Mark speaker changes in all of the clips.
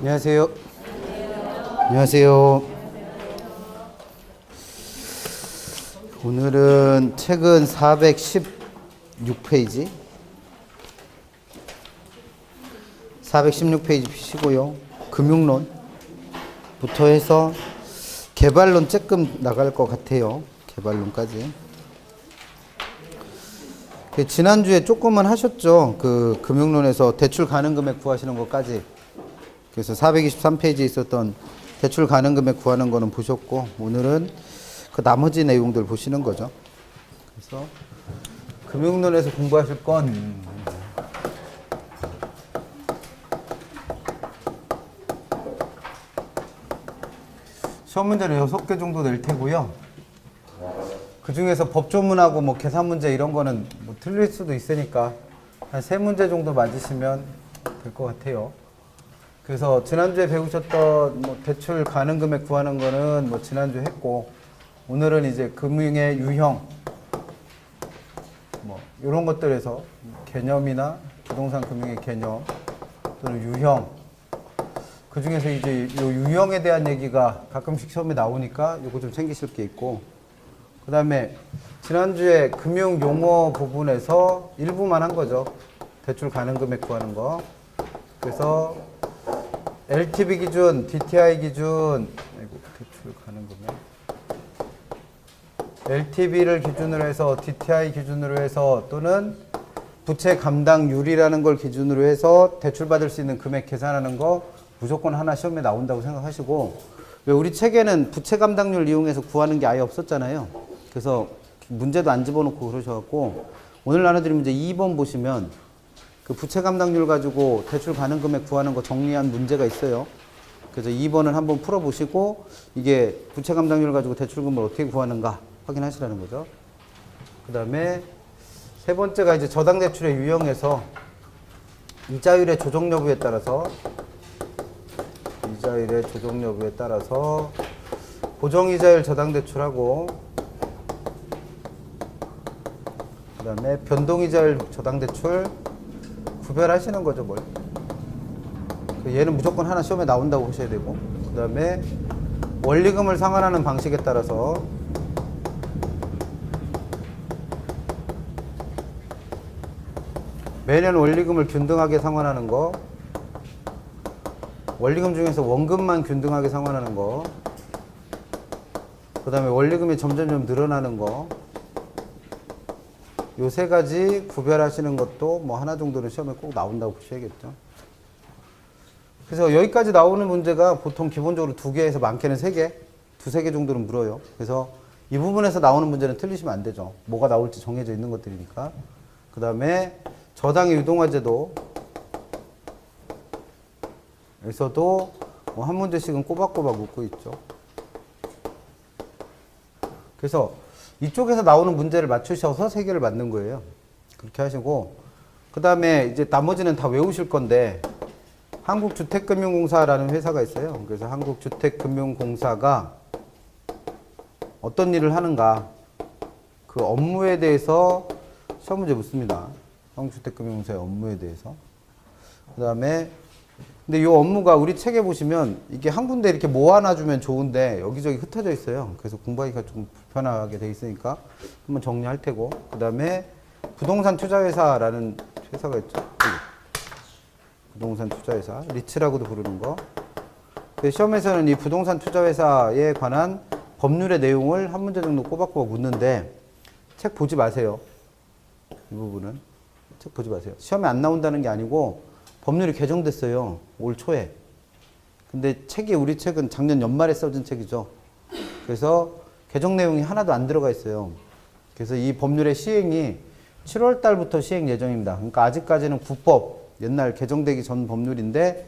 Speaker 1: 안녕하세요. 안녕하세요. 오늘은 책은 416페이지. 416페이지 피시고요. 금융론부터 해서 개발론 조금 나갈 것 같아요. 개발론까지. 지난주에 조금은 하셨죠. 그 금융론에서 대출 가능 금액 구하시는 것까지. 그래서 423페이지에 있었던 대출 가능 금액 구하는 거는 보셨고, 오늘은 그 나머지 내용들 보시는 거죠. 그래서 금융론에서 공부하실 건 시험 문제는 6개 정도 낼 테고요. 그 중에서 법조문하고 뭐 계산 문제 이런 거는 뭐 틀릴 수도 있으니까 한 3문제 정도 맞으시면 될 것 같아요. 그래서 지난주에 배우셨던 뭐 대출 가능 금액 구하는 거는 뭐 지난주에 했고, 오늘은 이제 금융의 유형 뭐 이런 것들에서 개념이나 부동산 금융의 개념 또는 유형, 그 중에서 이제 요 유형에 대한 얘기가 가끔씩 시험에 나오니까 요거 좀 챙기실 게 있고, 그 다음에 지난주에 금융 용어 부분에서 일부만 한 거죠. 대출 가능 금액 구하는 거. 그래서 LTV 기준, DTI 기준, 대출 가능 금액. LTV를 기준으로 해서, DTI 기준으로 해서, 또는 부채 감당률이라는 걸 기준으로 해서 대출 받을 수 있는 금액 계산하는 거 무조건 하나 시험에 나온다고 생각하시고, 왜 우리 책에는 부채 감당률 이용해서 구하는 게 아예 없었잖아요. 그래서 문제도 안 집어넣고 그러셔갖고, 오늘 나눠드린 문제 2번 보시면 그 부채 감당률 가지고 대출 가능 금액 구하는 거 정리한 문제가 있어요. 그래서 2번을 한번 풀어보시고, 이게 부채 감당률 가지고 대출금을 어떻게 구하는가 확인하시라는 거죠. 그 다음에 세 번째가 이제 저당대출의 유형에서 이자율의 조정 여부에 따라서 고정이자율 저당대출하고, 그 다음에 변동이자율 저당대출 구별하시는 거죠, 뭘. 얘는 무조건 하나 시험에 나온다고 하셔야 되고, 그 다음에 원리금을 상환하는 방식에 따라서 매년 원리금을 균등하게 상환하는 거, 원리금 중에서 원금만 균등하게 상환하는 거, 그 다음에 원리금이 점점점 늘어나는 거, 요 세 가지 구별하시는 것도 뭐 하나 정도는 시험에 꼭 나온다고 보셔야겠죠. 그래서 여기까지 나오는 문제가 보통 기본적으로 2개에서 많게는 3개, 2-3개 정도는 물어요. 그래서 이 부분에서 나오는 문제는 틀리시면 안 되죠. 뭐가 나올지 정해져 있는 것들이니까. 그 다음에 저당의 유동화제도 에서도 뭐 한 문제씩은 꼬박꼬박 묻고 있죠. 그래서 이쪽에서 나오는 문제를 맞추셔서 3개를 맞는 거예요. 그렇게 하시고, 그 다음에 이제 나머지는 다 외우실 건데, 한국주택금융공사라는 회사가 있어요. 그래서 한국주택금융공사가 어떤 일을 하는가, 그 업무에 대해서 시험 문제 묻습니다. 한국주택금융공사의 업무에 대해서. 그 다음에 근데 이 업무가 우리 책에 보시면 이게 한 군데 이렇게 모아놔주면 좋은데 여기저기 흩어져 있어요. 그래서 공부하기가 좀 불편하게 돼 있으니까 한번 정리할 테고, 그 다음에 부동산 투자회사라는 회사가 있죠. 부동산 투자회사, 리츠라고도 부르는 거. 시험에서는 이 부동산 투자회사에 관한 법률의 내용을 한 문제 정도 꼬박꼬박 묻는데, 책 보지 마세요. 이 부분은 책 보지 마세요. 시험에 안 나온다는 게 아니고 법률이 개정됐어요, 올 초에. 근데 우리 책은 작년 연말에 써진 책이죠. 그래서 개정 내용이 하나도 안 들어가 있어요. 그래서 이 법률의 시행이 7월 달부터 시행 예정입니다. 그러니까 아직까지는 국법, 옛날 개정되기 전 법률인데,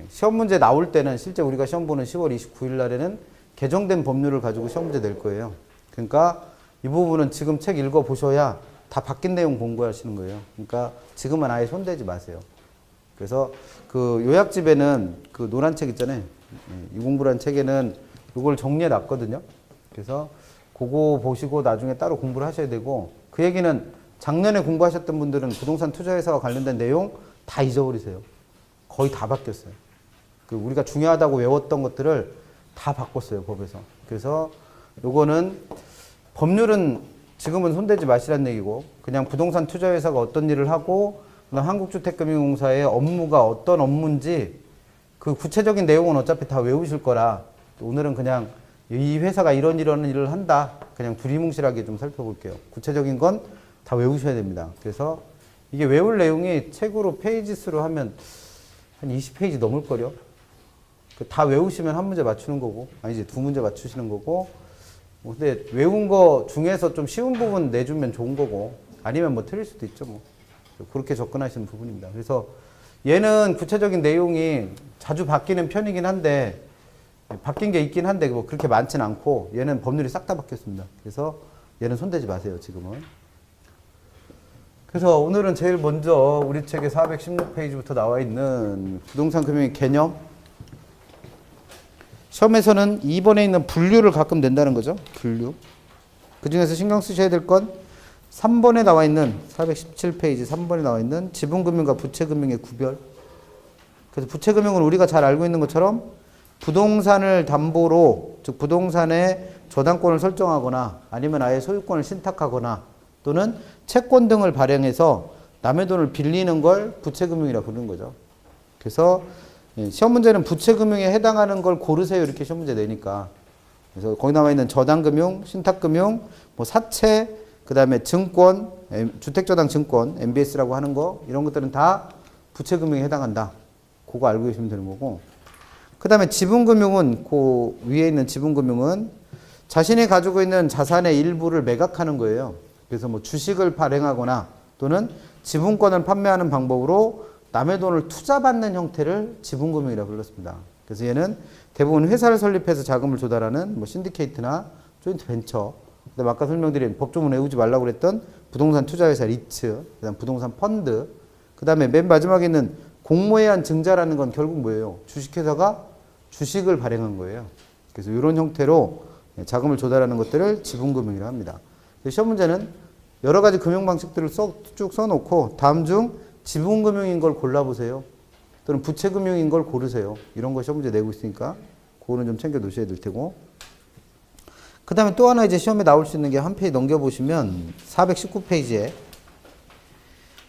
Speaker 1: 시험 문제 나올 때는, 실제 우리가 시험 보는 10월 29일 날에는 개정된 법률을 가지고 시험 문제 낼 거예요. 그러니까 이 부분은 지금 책 읽어보셔야 다 바뀐 내용 공부하시는 거예요. 그러니까 지금은 아예 손대지 마세요. 그래서 그 요약집에는 그 노란 책 있잖아요. 이 공부란 책에는 이걸 정리해 놨거든요. 그래서 그거 보시고 나중에 따로 공부를 하셔야 되고, 그 얘기는 작년에 공부하셨던 분들은 부동산 투자회사와 관련된 내용 다 잊어버리세요. 거의 다 바뀌었어요. 그 우리가 중요하다고 외웠던 것들을 다 바꿨어요, 법에서. 그래서 요거는 법률은 지금은 손대지 마시라는 얘기고, 그냥 부동산 투자회사가 어떤 일을 하고, 그다음 한국주택금융공사의 업무가 어떤 업무인지 그 구체적인 내용은 어차피 다 외우실 거라, 오늘은 그냥 이 회사가 이런 일을 한다, 그냥 두리뭉실하게 좀 살펴볼게요. 구체적인 건 다 외우셔야 됩니다. 그래서 이게 외울 내용이 책으로 페이지 수로 하면 한 20페이지 넘을걸요. 다 외우시면 한 문제 맞추는 거고, 아니지, 두 문제 맞추시는 거고, 근데 외운 거 중에서 좀 쉬운 부분 내주면 좋은 거고, 아니면 뭐 틀릴 수도 있죠, 뭐. 그렇게 접근하시는 부분입니다. 그래서 얘는 구체적인 내용이 자주 바뀌는 편이긴 한데, 바뀐 게 있긴 한데 뭐 그렇게 많진 않고, 얘는 법률이 싹 다 바뀌었습니다. 그래서 얘는 손대지 마세요, 지금은. 그래서 오늘은 제일 먼저 우리 책의 416페이지부터 나와 있는 부동산 금융의 개념. 시험에서는 2번에 있는 분류를 가끔 낸다는 거죠. 분류. 그 중에서 신경 쓰셔야 될 건 3번에 나와 있는 417페이지 3번에 나와 있는 지분금융과 부채금융의 구별. 그래서 부채금융은 우리가 잘 알고 있는 것처럼 부동산을 담보로, 즉 부동산의 저당권을 설정하거나 아니면 아예 소유권을 신탁하거나 또는 채권 등을 발행해서 남의 돈을 빌리는 걸 부채금융이라고 부르는 거죠. 그래서 시험 문제는 부채금융에 해당하는 걸 고르세요, 이렇게 시험 문제 내니까. 그래서 거기 나와 있는 저당금융, 신탁금융, 뭐 사채, 그 다음에 증권, 주택저당 증권, MBS라고 하는 거, 이런 것들은 다 부채금융에 해당한다. 그거 알고 계시면 되는 거고. 그 다음에 지분금융은, 그 위에 있는 지분금융은 자신이 가지고 있는 자산의 일부를 매각하는 거예요. 그래서 뭐 주식을 발행하거나 또는 지분권을 판매하는 방법으로 남의 돈을 투자받는 형태를 지분금융이라고 불렀습니다. 그래서 얘는 대부분 회사를 설립해서 자금을 조달하는 뭐 신디케이트나 조인트 벤처, 그다음 아까 설명드린 법조문 외우지 말라고 그랬던 부동산 투자회사 리츠, 그다음 부동산 펀드, 그다음에 맨 마지막에 있는 공모에 의한 증자라는 건 결국 뭐예요? 주식회사가 주식을 발행한 거예요. 그래서 이런 형태로 자금을 조달하는 것들을 지분금융이라고 합니다. 시험 문제는 여러 가지 금융 방식들을 쭉 써놓고 다음 중 지분금융인 걸 골라보세요. 또는 부채금융인 걸 고르세요. 이런 거 시험 문제 내고 있으니까 그거는 좀 챙겨 놓으셔야 될 테고. 그 다음에 또 하나 이제 시험에 나올 수 있는 게 한 페이지 넘겨보시면 419페이지에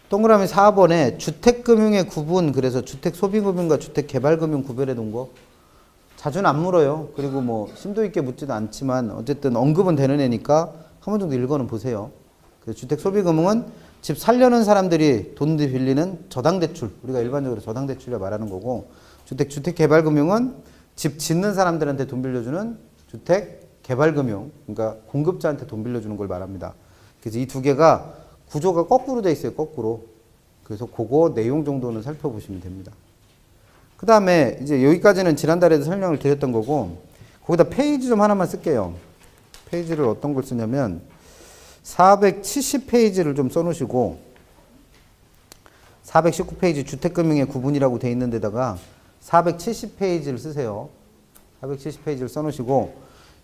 Speaker 1: 동그라미 4번에 주택금융의 구분, 그래서 주택소비금융과 주택개발금융 구별해 놓은 거 자주는 안 물어요. 그리고 뭐 심도 있게 묻지도 않지만 어쨌든 언급은 되는 애니까 한 번 정도 읽어는 보세요. 그래서 주택소비금융은 집 살려는 사람들이 돈 빌리는 저당대출, 우리가 일반적으로 저당대출이라 말하는 거고, 주택개발금융은 집 짓는 사람들한테 돈 빌려주는 주택개발금융, 그러니까 공급자한테 돈 빌려주는 걸 말합니다. 그래서 이 두 개가 구조가 거꾸로 돼 있어요, 거꾸로. 그래서 그거 내용 정도는 살펴보시면 됩니다. 그 다음에 이제 여기까지는 지난달에도 설명을 드렸던 거고, 거기다 페이지 좀 하나만 쓸게요. 페이지를 어떤 걸 쓰냐면 470페이지를 좀 써놓으시고 419페이지 주택금융의 구분이라고 돼 있는 데다가 470페이지를 쓰세요. 470페이지를 써놓으시고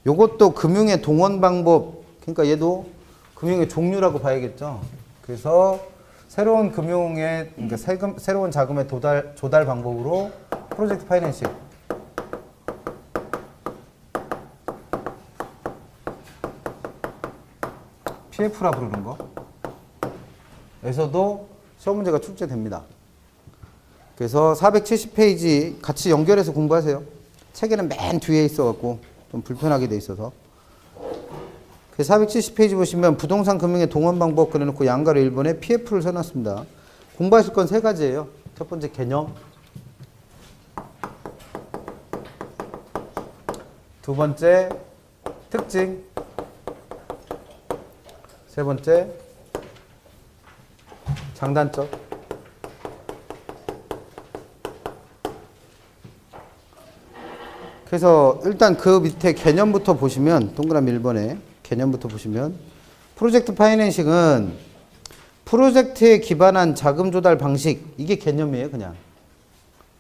Speaker 1: 요것도 금융의 동원 방법, 그러니까 얘도 금융의 종류라고 봐야겠죠. 그래서 새로운 금융의, 그러니까 새로운 자금의 조달 방법으로 프로젝트 파이낸싱, PF라 부르는 거 에서도 시험 문제가 출제됩니다. 그래서 470페이지 같이 연결해서 공부하세요. 책에는 맨 뒤에 있어갖고 좀 불편하게 돼 있어서. 470페이지 보시면 부동산 금융의 동원 방법 그래놓고 양가로 1번에 PF를 써놨습니다. 공부하실 건 세 가지예요. 첫 번째 개념, 두 번째 특징, 세 번째 장단점. 그래서 일단 그 밑에 개념부터 보시면, 동그라미 1번에 개념부터 보시면, 프로젝트 파이낸싱은 프로젝트에 기반한 자금 조달 방식, 이게 개념이에요. 그냥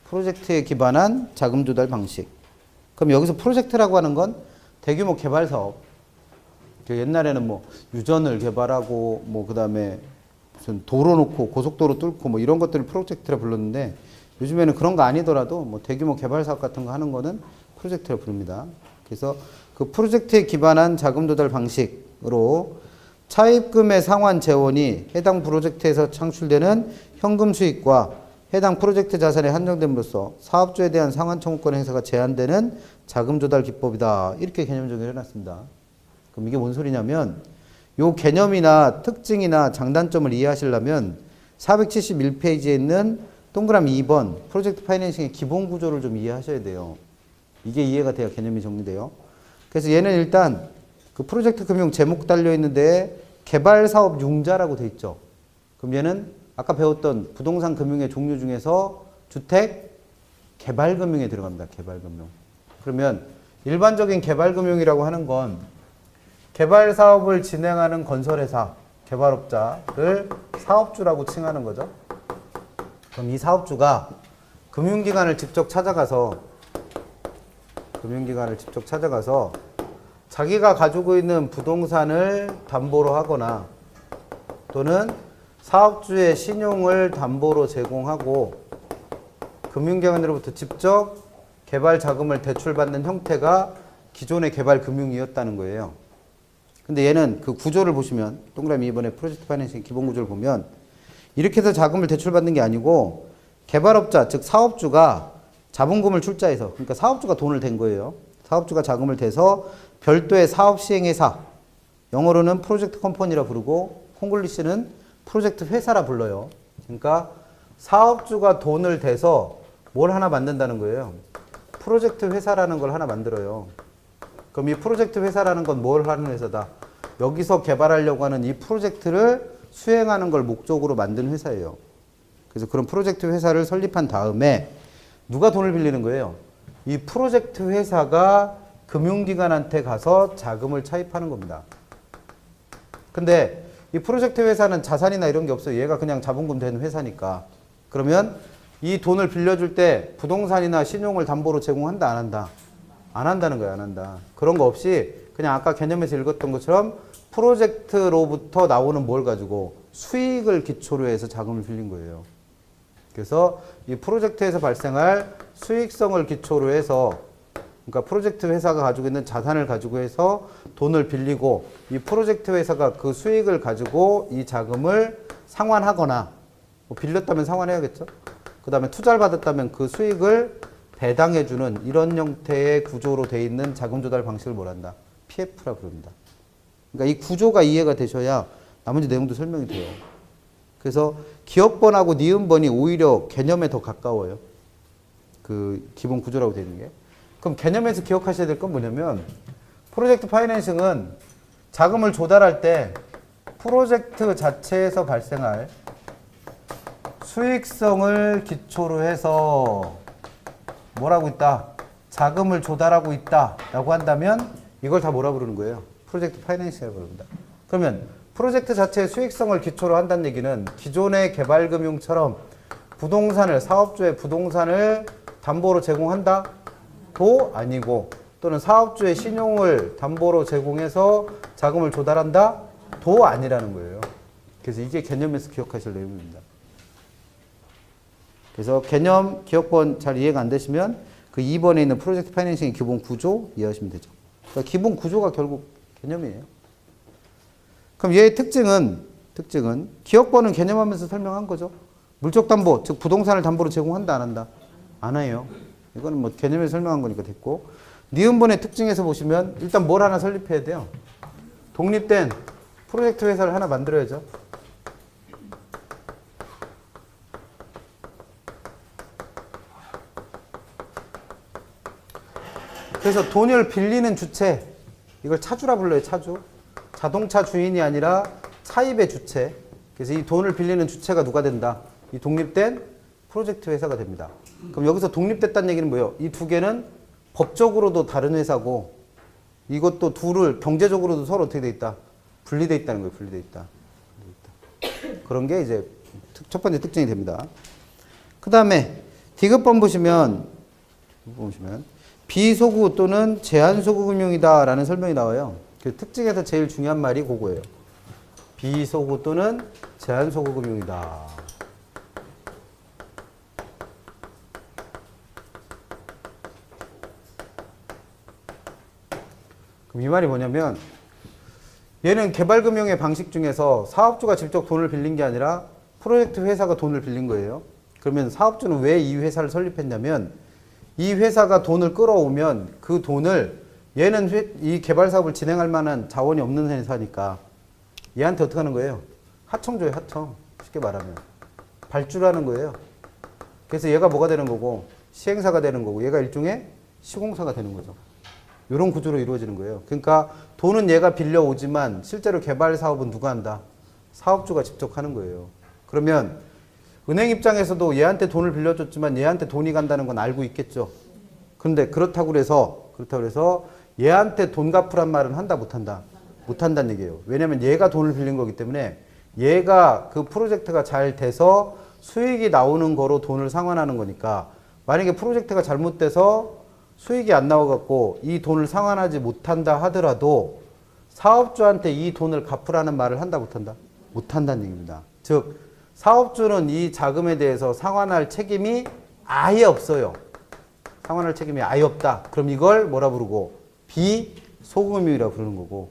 Speaker 1: 프로젝트에 기반한 자금 조달 방식. 그럼 여기서 프로젝트라고 하는 건 대규모 개발 사업, 옛날에는 뭐 유전을 개발하고 뭐 그다음에 무슨 도로 놓고 고속도로 뚫고 뭐 이런 것들을 프로젝트라 불렀는데, 요즘에는 그런 거 아니더라도 뭐 대규모 개발 사업 같은 거 하는 거는 프로젝트를 부릅니다. 그래서 그 프로젝트에 기반한 자금 조달 방식으로 차입금의 상환 재원이 해당 프로젝트에서 창출되는 현금 수익과 해당 프로젝트 자산에 한정됨으로써 사업주에 대한 상환 청구권 행사가 제한되는 자금 조달 기법이다. 이렇게 개념 정의를 해놨습니다. 그럼 이게 뭔 소리냐면 요 개념이나 특징이나 장단점을 이해하시려면 471페이지에 있는 동그라미 2번 프로젝트 파이낸싱의 기본 구조를 좀 이해하셔야 돼요. 이게 이해가 돼야 개념이 정리돼요. 그래서 얘는 일단 그 프로젝트 금융 제목 달려 있는데 개발 사업 융자라고 돼 있죠. 그럼 얘는 아까 배웠던 부동산 금융의 종류 중에서 주택 개발 금융에 들어갑니다. 개발 금융. 그러면 일반적인 개발 금융이라고 하는 건 개발 사업을 진행하는 건설회사, 개발업자를 사업주라고 칭하는 거죠. 그럼 이 사업주가 금융기관을 직접 찾아가서 자기가 가지고 있는 부동산을 담보로 하거나 또는 사업주의 신용을 담보로 제공하고 금융기관으로부터 직접 개발 자금을 대출받는 형태가 기존의 개발 금융이었다는 거예요. 근데 얘는 그 구조를 보시면 동그라미 2번의 프로젝트 파이낸싱 기본 구조를 보면 이렇게 해서 자금을 대출받는 게 아니고 개발업자 즉 사업주가 자본금을 출자해서 그러니까 사업주가 돈을 댄 거예요. 사업주가 자금을 대서 별도의 사업 시행회사 영어로는 프로젝트 컴퍼니라 부르고 콩글리시는 프로젝트 회사라 불러요. 그러니까 사업주가 돈을 대서 뭘 하나 만든다는 거예요. 프로젝트 회사라는 걸 하나 만들어요. 그럼 이 프로젝트 회사라는 건 뭘 하는 회사다? 여기서 개발하려고 하는 이 프로젝트를 수행하는 걸 목적으로 만든 회사예요. 그래서 그런 프로젝트 회사를 설립한 다음에 누가 돈을 빌리는 거예요? 이 프로젝트 회사가 금융기관한테 가서 자금을 차입하는 겁니다. 근데 이 프로젝트 회사는 자산이나 이런 게 없어요. 얘가 그냥 자본금 된 회사니까. 그러면 이 돈을 빌려줄 때 부동산이나 신용을 담보로 제공한다, 안 한다? 안 한다는 거예요, 안 한다. 그런 거 없이 그냥 아까 개념에서 읽었던 것처럼 프로젝트로부터 나오는 뭘 가지고 수익을 기초로 해서 자금을 빌린 거예요. 그래서 이 프로젝트에서 발생할 수익성을 기초로 해서 그러니까 프로젝트 회사가 가지고 있는 자산을 가지고 해서 돈을 빌리고 이 프로젝트 회사가 그 수익을 가지고 이 자금을 상환하거나 뭐 빌렸다면 상환해야겠죠. 그 다음에 투자를 받았다면 그 수익을 배당해주는 이런 형태의 구조로 돼 있는 자금 조달 방식을 뭐란다? PF라 부릅니다. 그러니까 이 구조가 이해가 되셔야 나머지 내용도 설명이 돼요. 그래서 기억번하고 니은번이 오히려 개념에 더 가까워요. 그 기본 구조라고 되어 있는 게. 그럼 개념에서 기억하셔야 될 건 뭐냐면 프로젝트 파이낸싱은 자금을 조달할 때 프로젝트 자체에서 발생할 수익성을 기초로 해서 뭐라고 있다? 자금을 조달하고 있다 라고 한다면 이걸 다 뭐라 부르는 거예요? 프로젝트 파이낸싱이라고 부릅니다. 그러면 프로젝트 자체의 수익성을 기초로 한다는 얘기는 기존의 개발금융처럼 부동산을 사업주의 부동산을 담보로 제공한다? 도 아니고 또는 사업주의 신용을 담보로 제공해서 자금을 조달한다? 도 아니라는 거예요. 그래서 이게 개념에서 기억하실 내용입니다. 그래서 개념, 기억번 잘 이해가 안 되시면 그 2번에 있는 프로젝트 파이낸싱의 기본 구조 이해하시면 되죠. 그러니까 기본 구조가 결국 개념이에요. 그럼 얘의 특징은 기억번은 개념하면서 설명한 거죠. 물적 담보, 즉 부동산을 담보로 제공한다, 안 한다? 안 해요. 이거는 뭐 개념에서 설명한 거니까 됐고. 니은번의 특징에서 보시면 일단 뭘 하나 설립해야 돼요. 독립된 프로젝트 회사를 하나 만들어야죠. 그래서 돈을 빌리는 주체, 이걸 차주라 불러요, 차주. 자동차 주인이 아니라 차입의 주체. 그래서 이 돈을 빌리는 주체가 누가 된다? 이 독립된 프로젝트 회사가 됩니다. 그럼 여기서 독립됐다는 얘기는 뭐예요? 이 두 개는 법적으로도 다른 회사고 이것도 둘을 경제적으로도 서로 어떻게 돼 있다? 분리돼 있다는 거예요. 분리돼 있다. 그런 게 이제 첫 번째 특징이 됩니다. 그 다음에 디귿번 보시면 비소구 또는 제한소구 금융이다 라는 설명이 나와요. 그 특징에서 제일 중요한 말이 그거예요. 비소구 또는 제한소구 금융이다. 이 말이 뭐냐면 얘는 개발금융의 방식 중에서 사업주가 직접 돈을 빌린 게 아니라 프로젝트 회사가 돈을 빌린 거예요. 그러면 사업주는 왜 이 회사를 설립했냐면 이 회사가 돈을 끌어오면 그 돈을 얘는 이 개발 사업을 진행할 만한 자원이 없는 회사니까 얘한테 어떻게 하는 거예요? 하청 줘요, 하청. 쉽게 말하면. 발주를 하는 거예요. 그래서 얘가 뭐가 되는 거고 시행사가 되는 거고 얘가 일종의 시공사가 되는 거죠. 이런 구조로 이루어지는 거예요. 그러니까 돈은 얘가 빌려오지만 실제로 개발 사업은 누가 한다? 사업주가 직접 하는 거예요. 그러면 은행 입장에서도 얘한테 돈을 빌려줬지만 얘한테 돈이 간다는 건 알고 있겠죠. 그런데 그렇다고 해서 얘한테 돈 갚으란 말은 한다 못한다? 못한다는 얘기예요. 왜냐면 얘가 돈을 빌린 거기 때문에 얘가 그 프로젝트가 잘 돼서 수익이 나오는 거로 돈을 상환하는 거니까 만약에 프로젝트가 잘못돼서 수익이 안 나와갖고 이 돈을 상환하지 못한다 하더라도 사업주한테 이 돈을 갚으라는 말을 한다 못한다? 못한다는 얘기입니다. 즉 사업주는 이 자금에 대해서 상환할 책임이 아예 없어요. 상환할 책임이 아예 없다. 그럼 이걸 뭐라 부르고? 비소금융이라고 부르는 거고.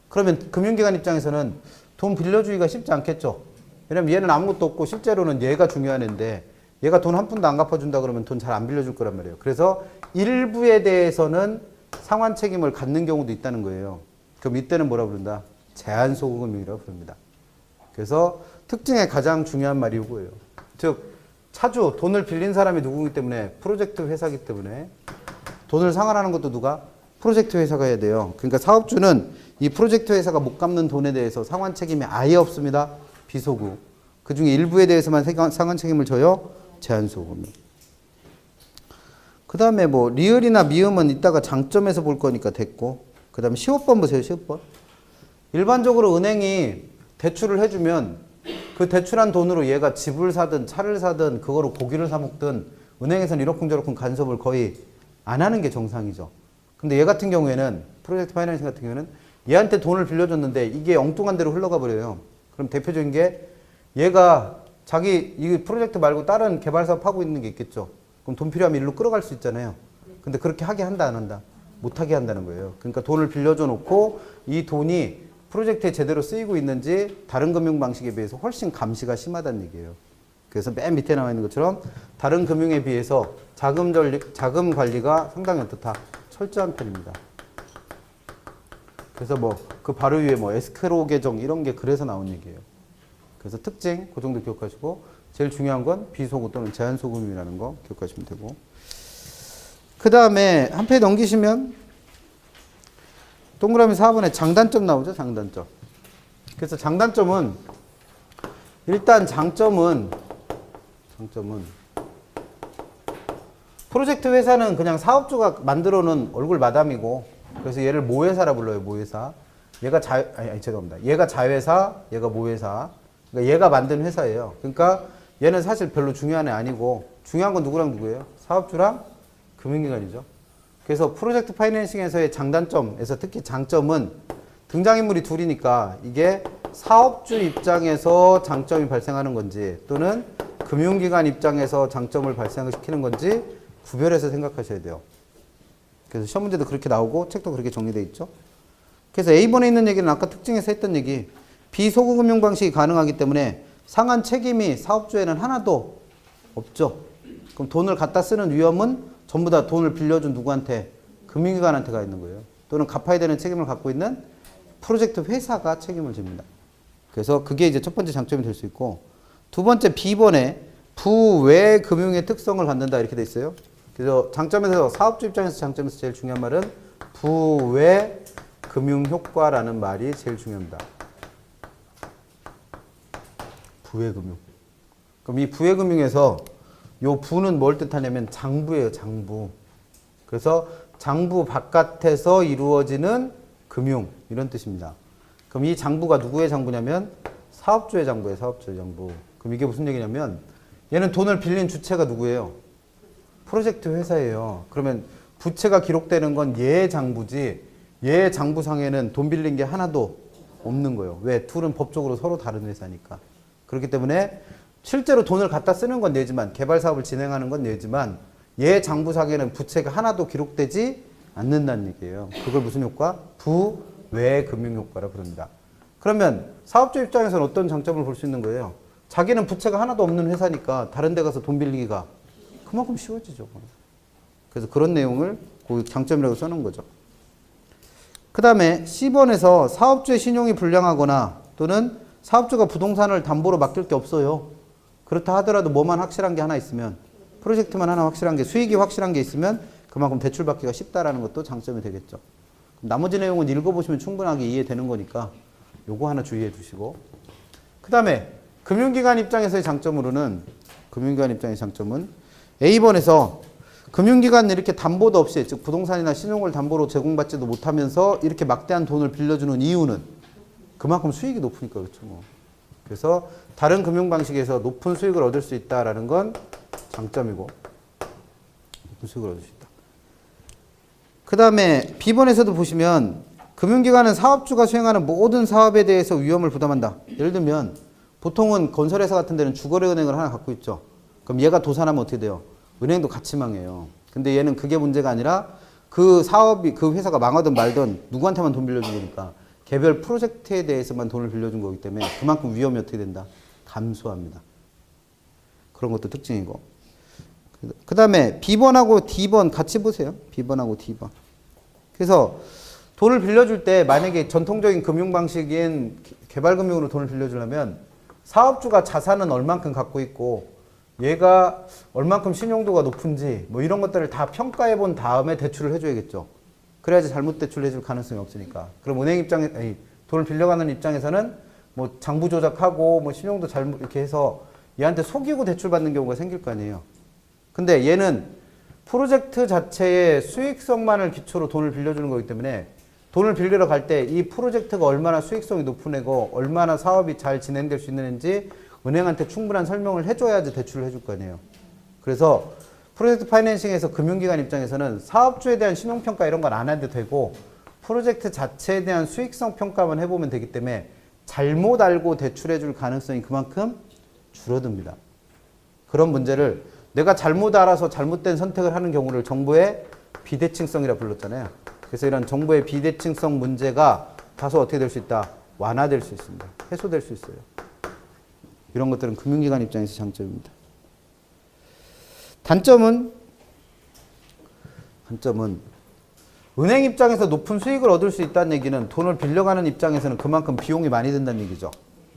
Speaker 1: 그러면 금융기관 입장에서는 돈 빌려주기가 쉽지 않겠죠. 왜냐면 얘는 아무것도 없고 실제로는 얘가 중요한 애인데 얘가 돈 한 푼도 안 갚아준다 그러면 돈 잘 안 빌려줄 거란 말이에요. 그래서 일부에 대해서는 상환 책임을 갖는 경우도 있다는 거예요. 그럼 이때는 뭐라 부른다? 제한소금융이라고 부릅니다. 그래서 특징의 가장 중요한 말이 이거예요. 즉 차주, 돈을 빌린 사람이 누구기 때문에 프로젝트 회사이기 때문에 돈을 상환하는 것도 누가? 프로젝트 회사가 해야 돼요. 그러니까 사업주는 이 프로젝트 회사가 못 갚는 돈에 대해서 상환 책임이 아예 없습니다. 비소금. 그 중에 일부에 대해서만 상환 책임을 져요. 제한소금이. 그 다음에 뭐 리을이나 미음은 이따가 장점에서 볼 거니까 됐고, 그 다음에 15번 보세요. 15번. 일반적으로 은행이 대출을 해주면 그 대출한 돈으로 얘가 집을 사든 차를 사든 그거로 고기를 사 먹든 은행에서는 이러쿵저러쿵 간섭을 거의 안 하는 게 정상이죠. 근데 얘 같은 경우에는 프로젝트 파이낸싱 같은 경우에는 얘한테 돈을 빌려줬는데 이게 엉뚱한 데로 흘러가 버려요. 그럼 대표적인 게 얘가 자기 이 프로젝트 말고 다른 개발 사업 하고 있는 게 있겠죠. 그럼 돈 필요하면 일로 끌어갈 수 있잖아요. 근데 그렇게 하게 한다 안 한다? 못하게 한다는 거예요. 그러니까 돈을 빌려줘 놓고 이 돈이 프로젝트에 제대로 쓰이고 있는지 다른 금융 방식에 비해서 훨씬 감시가 심하다는 얘기예요. 그래서 맨 밑에 나와 있는 것처럼 다른 금융에 비해서 자금 관리가 상당히 어떻다? 철저한 편입니다. 그래서 뭐 그 바로 위에 뭐 에스크로 계정 이런 게 그래서 나온 얘기예요. 그래서 특징 그 정도 기억하시고 제일 중요한 건 비소금 또는 제한소금이라는 거 기억하시면 되고, 그 다음에 한 페이지 넘기시면 동그라미 4번에 장단점 나오죠. 장단점. 그래서 장단점은 일단 장점은 프로젝트 회사는 그냥 사업주가 만들어 놓은 얼굴 마담이고, 그래서 얘를 모회사라 불러요. 모회사. 얘가 죄송합니다. 얘가 자회사, 얘가 모회사. 그러니까 얘가 만든 회사예요. 그러니까 얘는 사실 별로 중요한 애 아니고 중요한 건 누구랑 누구예요? 사업주랑 금융기관이죠. 그래서 프로젝트 파이낸싱에서의 장단점에서 특히 장점은 등장인물이 둘이니까 이게 사업주 입장에서 장점이 발생하는 건지 또는 금융기관 입장에서 장점을 발생시키는 건지 구별해서 생각하셔야 돼요. 그래서 시험 문제도 그렇게 나오고 책도 그렇게 정리되어 있죠. 그래서 A번에 있는 얘기는 아까 특징에서 했던 얘기, 비소금 금융 방식이 가능하기 때문에 상한 책임이 사업주에는 하나도 없죠. 그럼 돈을 갖다 쓰는 위험은 전부 다 돈을 빌려준 누구한테? 금융기관한테 가 있는 거예요. 또는 갚아야 되는 책임을 갖고 있는 프로젝트 회사가 책임을 집니다. 그래서 그게 이제 첫 번째 장점이 될 수 있고, 두 번째 B번에 부외 금융의 특성을 갖는다 이렇게 돼 있어요. 그래서 장점에서 사업주 입장에서 장점에서 제일 중요한 말은 부외 금융 효과라는 말이 제일 중요합니다. 부외금융. 그럼 이 부외금융에서 요 부는 뭘 뜻하냐면 장부예요. 장부. 그래서 장부 바깥에서 이루어지는 금융 이런 뜻입니다. 그럼 이 장부가 누구의 장부냐면 사업주의 장부예요. 사업주의 장부. 그럼 이게 무슨 얘기냐면 얘는 돈을 빌린 주체가 누구예요? 프로젝트 회사예요. 그러면 부채가 기록되는 건 얘의 장부지 얘의 장부상에는 돈 빌린 게 하나도 없는 거예요. 왜? 둘은 법적으로 서로 다른 회사니까. 그렇기 때문에 실제로 돈을 갖다 쓰는 건 얘지만 개발 사업을 진행하는 건 얘지만 얘 장부상에는 부채가 하나도 기록되지 않는다는 얘기예요. 그걸 무슨 효과? 부외 금융효과라 부릅니다. 그러면 사업주 입장에서는 어떤 장점을 볼 수 있는 거예요? 자기는 부채가 하나도 없는 회사니까 다른 데 가서 돈 빌리기가 그만큼 쉬워지죠. 그래서 그런 내용을 그 장점이라고 써놓은 거죠. 그 다음에 C번에서 사업주의 신용이 불량하거나 또는 사업주가 부동산을 담보로 맡길 게 없어요. 그렇다 하더라도 뭐만 확실한 게 하나 있으면, 프로젝트만 하나 확실한 게, 수익이 확실한 게 있으면 그만큼 대출받기가 쉽다라는 것도 장점이 되겠죠. 나머지 내용은 읽어보시면 충분하게 이해되는 거니까 요거 하나 주의해 주시고, 그 다음에 금융기관 입장에서의 장점으로는, 금융기관 입장의 장점은 A번에서 금융기관 이렇게 담보도 없이, 즉 부동산이나 신용을 담보로 제공받지도 못하면서 이렇게 막대한 돈을 빌려주는 이유는 그만큼 수익이 높으니까 그렇죠. 뭐. 그래서 다른 금융 방식에서 높은 수익을 얻을 수 있다라는 건 장점이고, 높은 수익을 얻을 수 있다. 그 다음에 B번에서도 보시면 금융기관은 사업주가 수행하는 모든 사업에 대해서 위험을 부담한다. 예를 들면 보통은 건설회사 같은 데는 주거래은행을 하나 갖고 있죠. 그럼 얘가 도산하면 어떻게 돼요? 은행도 같이 망해요. 근데 얘는 그게 문제가 아니라 그 사업이, 그 회사가 망하든 말든 누구한테만 돈 빌려준 거니까 개별 프로젝트에 대해서만 돈을 빌려준 거기 때문에 그만큼 위험이 어떻게 된다? 감소합니다. 그런 것도 특징이고. 그 다음에 B번하고 D번 같이 보세요. B번하고 D번. 그래서 돈을 빌려줄 때 만약에 전통적인 금융 방식인 개발금융으로 돈을 빌려주려면 사업주가 자산은 얼만큼 갖고 있고 얘가 얼만큼 신용도가 높은지 뭐 이런 것들을 다 평가해 본 다음에 대출을 해줘야겠죠. 그래야지 잘못 대출을 해줄 가능성이 없으니까. 그럼 은행 입장에, 아니, 돈을 빌려가는 입장에서는 뭐 장부 조작하고 뭐 신용도 잘못 이렇게 해서 얘한테 속이고 대출 받는 경우가 생길 거 아니에요. 근데 얘는 프로젝트 자체의 수익성만을 기초로 돈을 빌려주는 거기 때문에 돈을 빌리러 갈 때 이 프로젝트가 얼마나 수익성이 높은 애고 얼마나 사업이 잘 진행될 수 있는지 은행한테 충분한 설명을 해줘야지 대출을 해줄 거 아니에요. 그래서 프로젝트 파이낸싱에서 금융기관 입장에서는 사업주에 대한 신용평가 이런 건 안 해도 되고 프로젝트 자체에 대한 수익성 평가만 해보면 되기 때문에 잘못 알고 대출해줄 가능성이 그만큼 줄어듭니다. 그런 문제를 내가 잘못 알아서 잘못된 선택을 하는 경우를 정보의 비대칭성이라 불렀잖아요. 그래서 이런 정보의 비대칭성 문제가 다소 어떻게 될 수 있다? 완화될 수 있습니다. 해소될 수 있어요. 이런 것들은 금융기관 입장에서 장점입니다. 단점은 은행 입장에서 높은 수익을 얻을 수 있다는 얘기는 돈을 빌려가는 입장에서는 그만큼 비용이 많이 든다는 얘기죠.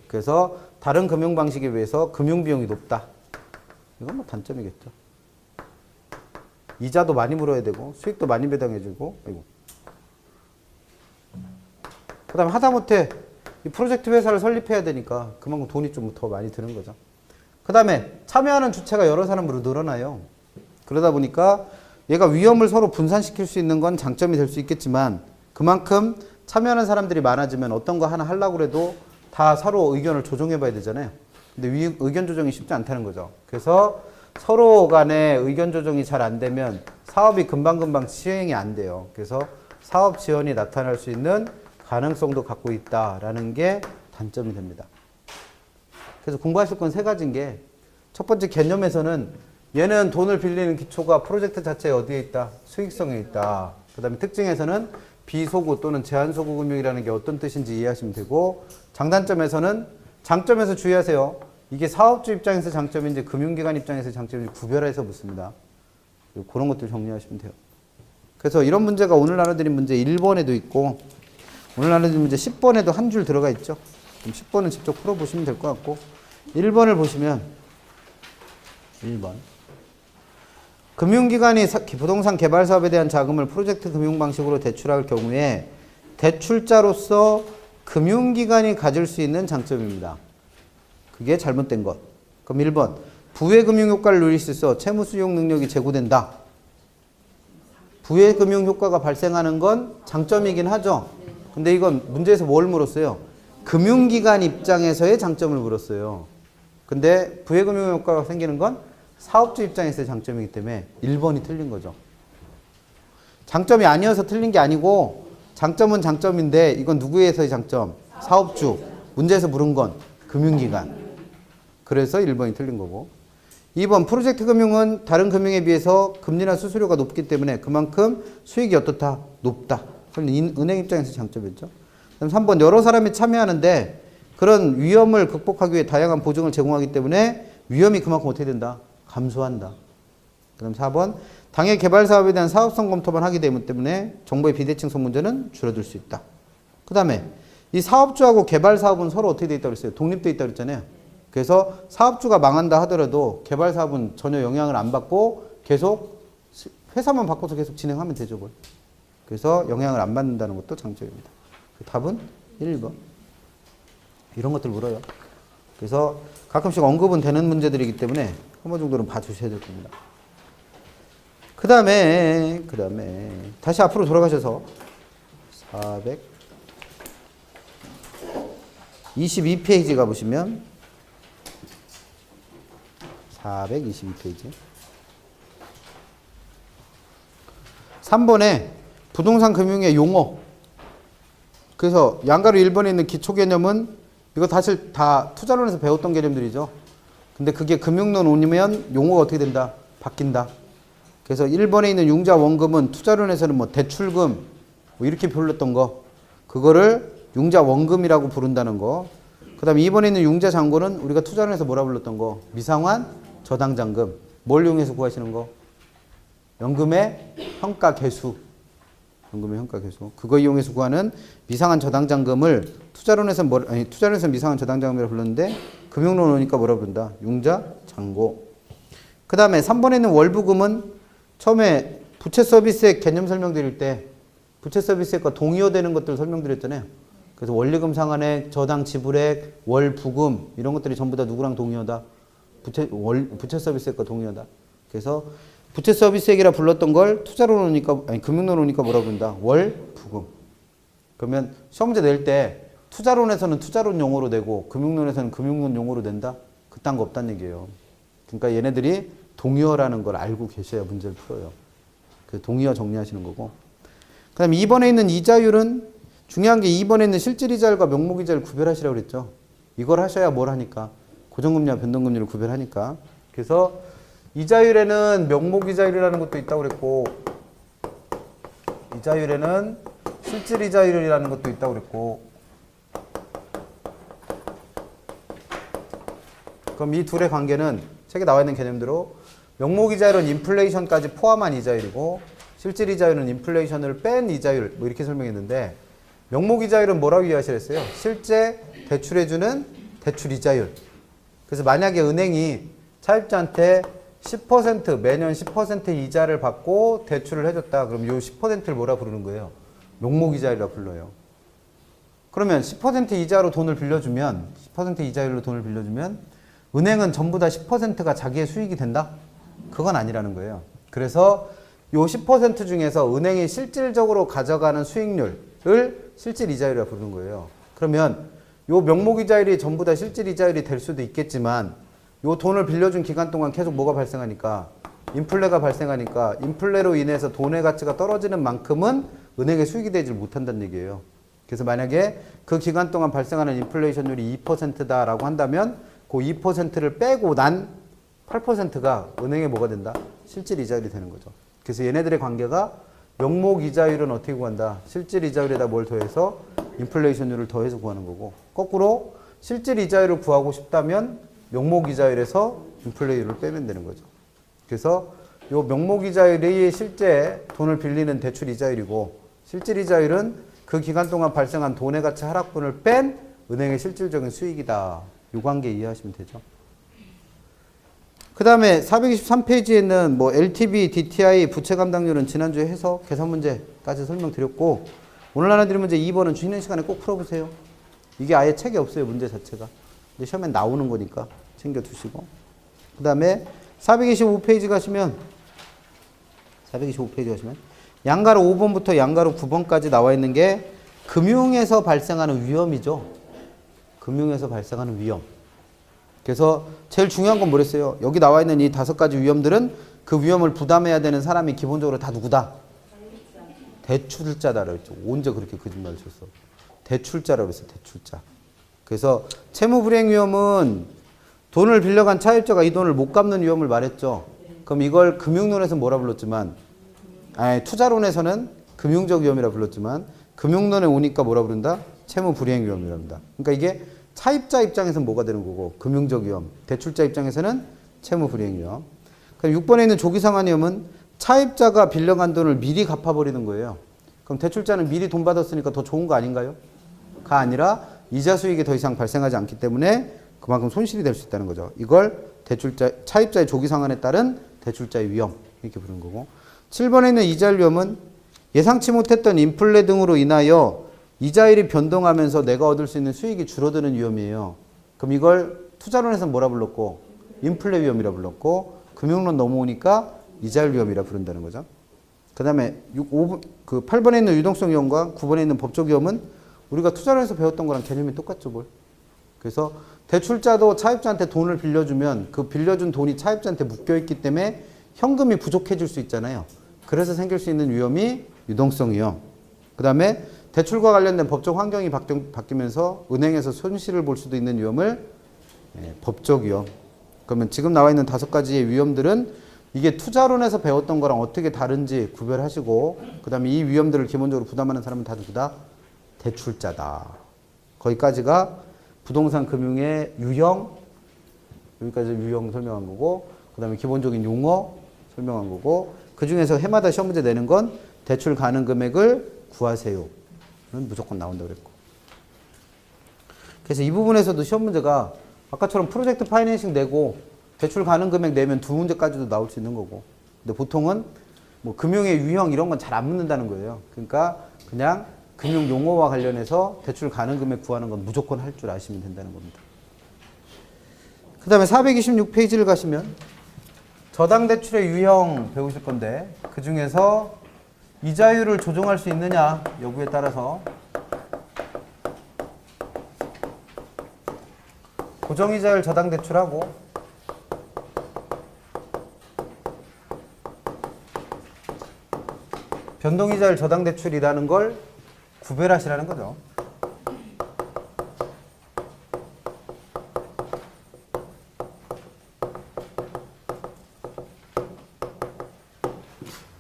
Speaker 1: 그래서 다른 금융 방식에 비해서 금융 비용이 높다. 이건 뭐 단점이겠죠. 이자도 많이 물어야 되고 수익도 많이 배당해주고, 그 다음에 하다못해 이 프로젝트 회사를 설립해야 되니까 그만큼 돈이 좀 더 많이 드는 거죠. 그 다음에 참여하는 주체가 여러 사람으로 늘어나요. 그러다 보니까 얘가 위험을 서로 분산시킬 수 있는 건 장점이 될 수 있겠지만 그만큼 참여하는 사람들이 많아지면 어떤 거 하나 하려고 해도 다 서로 의견을 조정해 봐야 되잖아요. 근데 의견 조정이 쉽지 않다는 거죠. 그래서 서로 간에 의견 조정이 잘 안 되면 사업이 금방금방 시행이 안 돼요. 그래서 사업 지연이 나타날 수 있는 가능성도 갖고 있다라는 게 단점이 됩니다. 그래서 공부하실 건 세 가지인 게, 첫 번째 개념에서는 얘는 돈을 빌리는 기초가 프로젝트 자체에 어디에 있다? 수익성에 있다. 그 다음에 특징에서는 비소구 또는 제한소구 금융이라는 게 어떤 뜻인지 이해하시면 되고, 장단점에서는 장점에서 주의하세요. 이게 사업주 입장에서 장점인지 금융기관 입장에서 장점인지 구별해서 묻습니다. 그런 것들 정리하시면 돼요. 그래서 이런 문제가 오늘 나눠드린 문제 1번에도 있고 오늘 나눠드린 문제 10번에도 한 줄 들어가 있죠. 그럼 10번은 직접 풀어보시면 될 것 같고 1번을 보시면 1번 금융기관이 부동산 개발 사업에 대한 자금을 프로젝트 금융 방식으로 대출할 경우에 대출자로서 금융기관이 가질 수 있는 장점입니다. 그게 잘못된 것. 그럼 1번 부의 금융 효과를 누릴 수 있어 채무 수용 능력이 제고된다. 부의 금융 효과가 발생하는 건 장점이긴 하죠. 근데 이건 문제에서 뭘 물었어요? 금융기관 입장에서의 장점을 물었어요. 근데 부의 금융 효과가 생기는 건 사업주 입장에서의 장점이기 때문에 1번이 틀린 거죠. 장점이 아니어서 틀린 게 아니고 장점은 장점인데 이건 누구에서의 장점? 사업주. 문제에서 물은 건 금융기관. 그래서 1번이 틀린 거고 2번 프로젝트 금융은 다른 금융에 비해서 금리나 수수료가 높기 때문에 그만큼 수익이 어떻다? 높다. 그럼 은행 입장에서 장점이었죠. 그럼 3번 여러 사람이 참여하는데 그런 위험을 극복하기 위해 다양한 보증을 제공하기 때문에 위험이 그만큼 어떻게 된다? 감소한다. 그다음 4번 당해 개발 사업에 대한 사업성 검토만 하기 때문에 정보의 비대칭성 문제는 줄어들 수 있다. 그다음에 이 사업주하고 개발 사업은 서로 어떻게 돼 있다고 그랬어요? 독립돼 있다고 그랬잖아요. 그래서 사업주가 망한다 하더라도 개발 사업은 전혀 영향을 안 받고 계속 회사만 바꿔서 계속 진행하면 되죠. 뭘. 그래서 영향을 안 받는다는 것도 장점입니다. 답은 1번. 이런 것들 물어요. 그래서 가끔씩 언급은 되는 문제들이기 때문에 한 번 정도는 봐주셔야 될 겁니다. 그 다음에 다시 앞으로 돌아가셔서 422페이지 가보시면 422페이지 3번에 부동산 금융의 용어. 그래서 양가로 1번에 있는 기초 개념은 이거 사실 다 투자론에서 배웠던 개념들이죠. 근데 그게 금융론 오면 용어가 어떻게 된다? 바뀐다. 그래서 1번에 있는 융자 원금은 투자론에서는 뭐 대출금 뭐 이렇게 불렀던 거, 그거를 융자 원금이라고 부른다는 거. 그 다음에 2번에 있는 융자 잔고는 우리가 투자론에서 뭐라 불렀던 거? 미상환 저당 잔금. 뭘 이용해서 구하시는 거? 연금의 평가 개수. 연금의 평가 개수. 그거 이용해서 구하는 미상환 저당 잔금을 투자론에서 미상환 저당 잔금이라고 불렀는데 금융론 오니까 뭐라 부른다? 융자 잔고. 그 다음에 3번에 있는 월부금은 처음에 부채 서비스액 개념 설명드릴 때 부채 서비스액과 동의어되는 것들을 설명드렸잖아요. 그래서 원리금 상환액, 저당 지불액, 월부금 이런 것들이 전부 다 누구랑 동의어다? 부채 서비스액과 동의어다. 그래서 부채 서비스액이라 불렀던 걸 투자론 오니까 금융론 오니까 뭐라 부른다? 월부금. 그러면 시험 문제 낼 때 투자론에서는 투자론 용어로 내고 금융론에서는 금융론 용어로 낸다? 그딴 거 없다는 얘기예요. 그러니까 얘네들이 동의어라는 걸 알고 계셔야 문제를 풀어요. 그 동의어 정리하시는 거고. 그 다음에 2번에 있는 이자율은 중요한 게 2번에 있는 실질이자율과 명목이자율 구별하시라고 그랬죠. 이걸 하셔야 뭘 하니까? 고정금리와 변동금리를 구별하니까. 그래서 이자율에는 명목이자율이라는 것도 있다고 그랬고 이자율에는 실질이자율이라는 것도 있다고 그랬고 그럼 이 둘의 관계는 책에 나와 있는 개념대로 명목이자율은 인플레이션까지 포함한 이자율이고 실질이자율은 인플레이션을 뺀 이자율 뭐 이렇게 설명했는데 명목이자율은 뭐라고 이해하시랬어요? 실제 대출해주는 대출이자율. 그래서 만약에 은행이 차입자한테 10% 매년 10% 이자를 받고 대출을 해줬다. 그럼 이 10%를 뭐라 부르는 거예요? 명목이자율이라 불러요. 그러면 10% 이자로 돈을 빌려주면 10% 이자율로 돈을 빌려주면 은행은 전부 다 10%가 자기의 수익이 된다? 그건 아니라는 거예요. 그래서 이 10% 중에서 은행이 실질적으로 가져가는 수익률을 실질이자율이라 부르는 거예요. 그러면 이 명목이자율이 전부 다 실질이자율이 될 수도 있겠지만 이 돈을 빌려준 기간 동안 계속 뭐가 발생하니까 인플레가 발생하니까 인플레로 인해서 돈의 가치가 떨어지는 만큼은 은행의 수익이 되지 못한다는 얘기예요. 그래서 만약에 그 기간 동안 발생하는 인플레이션율이 2%다라고 한다면 그 2%를 빼고 난 8%가 은행에 뭐가 된다? 실질 이자율이 되는 거죠. 그래서 얘네들의 관계가 명목 이자율은 어떻게 구한다? 실질 이자율에다 뭘 더해서 인플레이션율을 더해서 구하는 거고 거꾸로 실질 이자율을 구하고 싶다면 명목 이자율에서 인플레이율을 빼면 되는 거죠. 그래서 이 명목 이자율이 실제 돈을 빌리는 대출 이자율이고 실질 이자율은 그 기간 동안 발생한 돈의 가치 하락분을 뺀 은행의 실질적인 수익이다. 이 관계 이해하시면 되죠. 그 다음에 423페이지에는 뭐 LTV, DTI, 부채 감당률은 지난주에 해서 계산 문제까지 설명드렸고 오늘 하나 드린 문제 2번은 쉬는 시간에 꼭 풀어보세요. 이게 아예 책에 없어요. 문제 자체가. 근데 시험에 나오는 거니까 챙겨두시고 그 다음에 425페이지 가시면 양가로 5번부터 양가로 9번까지 나와 있는 게 금융에서 발생하는 위험이죠. 금융에서 발생하는 위험. 그래서 제일 중요한 건 뭐랬어요? 여기 나와 있는 이 5가지 위험들은 그 위험을 부담해야 되는 사람이 기본적으로 다 누구다? 대출자다라고 했죠. 언제 그렇게 거짓말을 쳤어? 대출자라고 했어요. 대출자. 그래서 채무불이행 위험은 돈을 빌려간 차입자가 이 돈을 못 갚는 위험을 말했죠. 그럼 이걸 금융론에서 뭐라 불렀지만, 투자론에서는 금융적 위험이라 불렀지만, 금융론에 오니까 뭐라 부른다? 채무 불이행 위험이라 합니다. 그러니까 이게 차입자 입장에서는 뭐가 되는 거고, 금융적 위험. 대출자 입장에서는 채무 불이행 위험. 그럼 6번에 있는 조기상환 위험은 차입자가 빌려간 돈을 미리 갚아버리는 거예요. 그럼 대출자는 미리 돈 받았으니까 더 좋은 거 아닌가요? 가 아니라 이자 수익이 더 이상 발생하지 않기 때문에 그만큼 손실이 될 수 있다는 거죠. 이걸 차입자의 조기 상환에 따른 대출자의 위험 이렇게 부르는 거고. 7번에 있는 이자율 위험은 예상치 못했던 인플레 등으로 인하여 이자율이 변동하면서 내가 얻을 수 있는 수익이 줄어드는 위험이에요. 그럼 이걸 투자론에서는 뭐라 불렀고? 인플레 위험이라 불렀고, 금융론 넘어오니까 이자율 위험이라 부른다는 거죠. 그 다음에 8번에 있는 유동성 위험과 9번에 있는 법적 위험은 우리가 투자론에서 배웠던 거랑 개념이 똑같죠, 뭘. 그래서 대출자도 차입자한테 돈을 빌려주면 그 빌려준 돈이 차입자한테 묶여있기 때문에 현금이 부족해질 수 있잖아요. 그래서 생길 수 있는 위험이 유동성 위험. 그 다음에 대출과 관련된 법적 환경이 바뀌면서 은행에서 손실을 볼 수도 있는 위험을 법적 위험. 그러면 지금 나와 있는 5가지의 위험들은 이게 투자론에서 배웠던 거랑 어떻게 다른지 구별하시고, 그 다음에 이 위험들을 기본적으로 부담하는 사람은 다 누구다? 대출자다. 거기까지가 부동산 금융의 유형, 여기까지 유형 설명한 거고, 그 다음에 기본적인 용어 설명한 거고, 그 중에서 해마다 시험 문제 내는 건 대출 가능 금액을 구하세요는 무조건 나온다고 그랬고. 그래서 이 부분에서도 시험 문제가 아까처럼 프로젝트 파이낸싱 내고 대출 가능 금액 내면 2문제까지도 나올 수 있는 거고. 근데 보통은 뭐 금융의 유형 이런 건 잘 안 묻는다는 거예요. 그러니까 그냥 금융 용어와 관련해서 대출 가능 금액 구하는 건 무조건 할 줄 아시면 된다는 겁니다. 그 다음에 426페이지를 가시면 저당 대출의 유형 배우실 건데, 그 중에서 이자율을 조정할 수 있느냐 여부에 따라서 고정이자율 저당 대출하고 변동이자율 저당 대출이라는 걸 구별하시라는 거죠.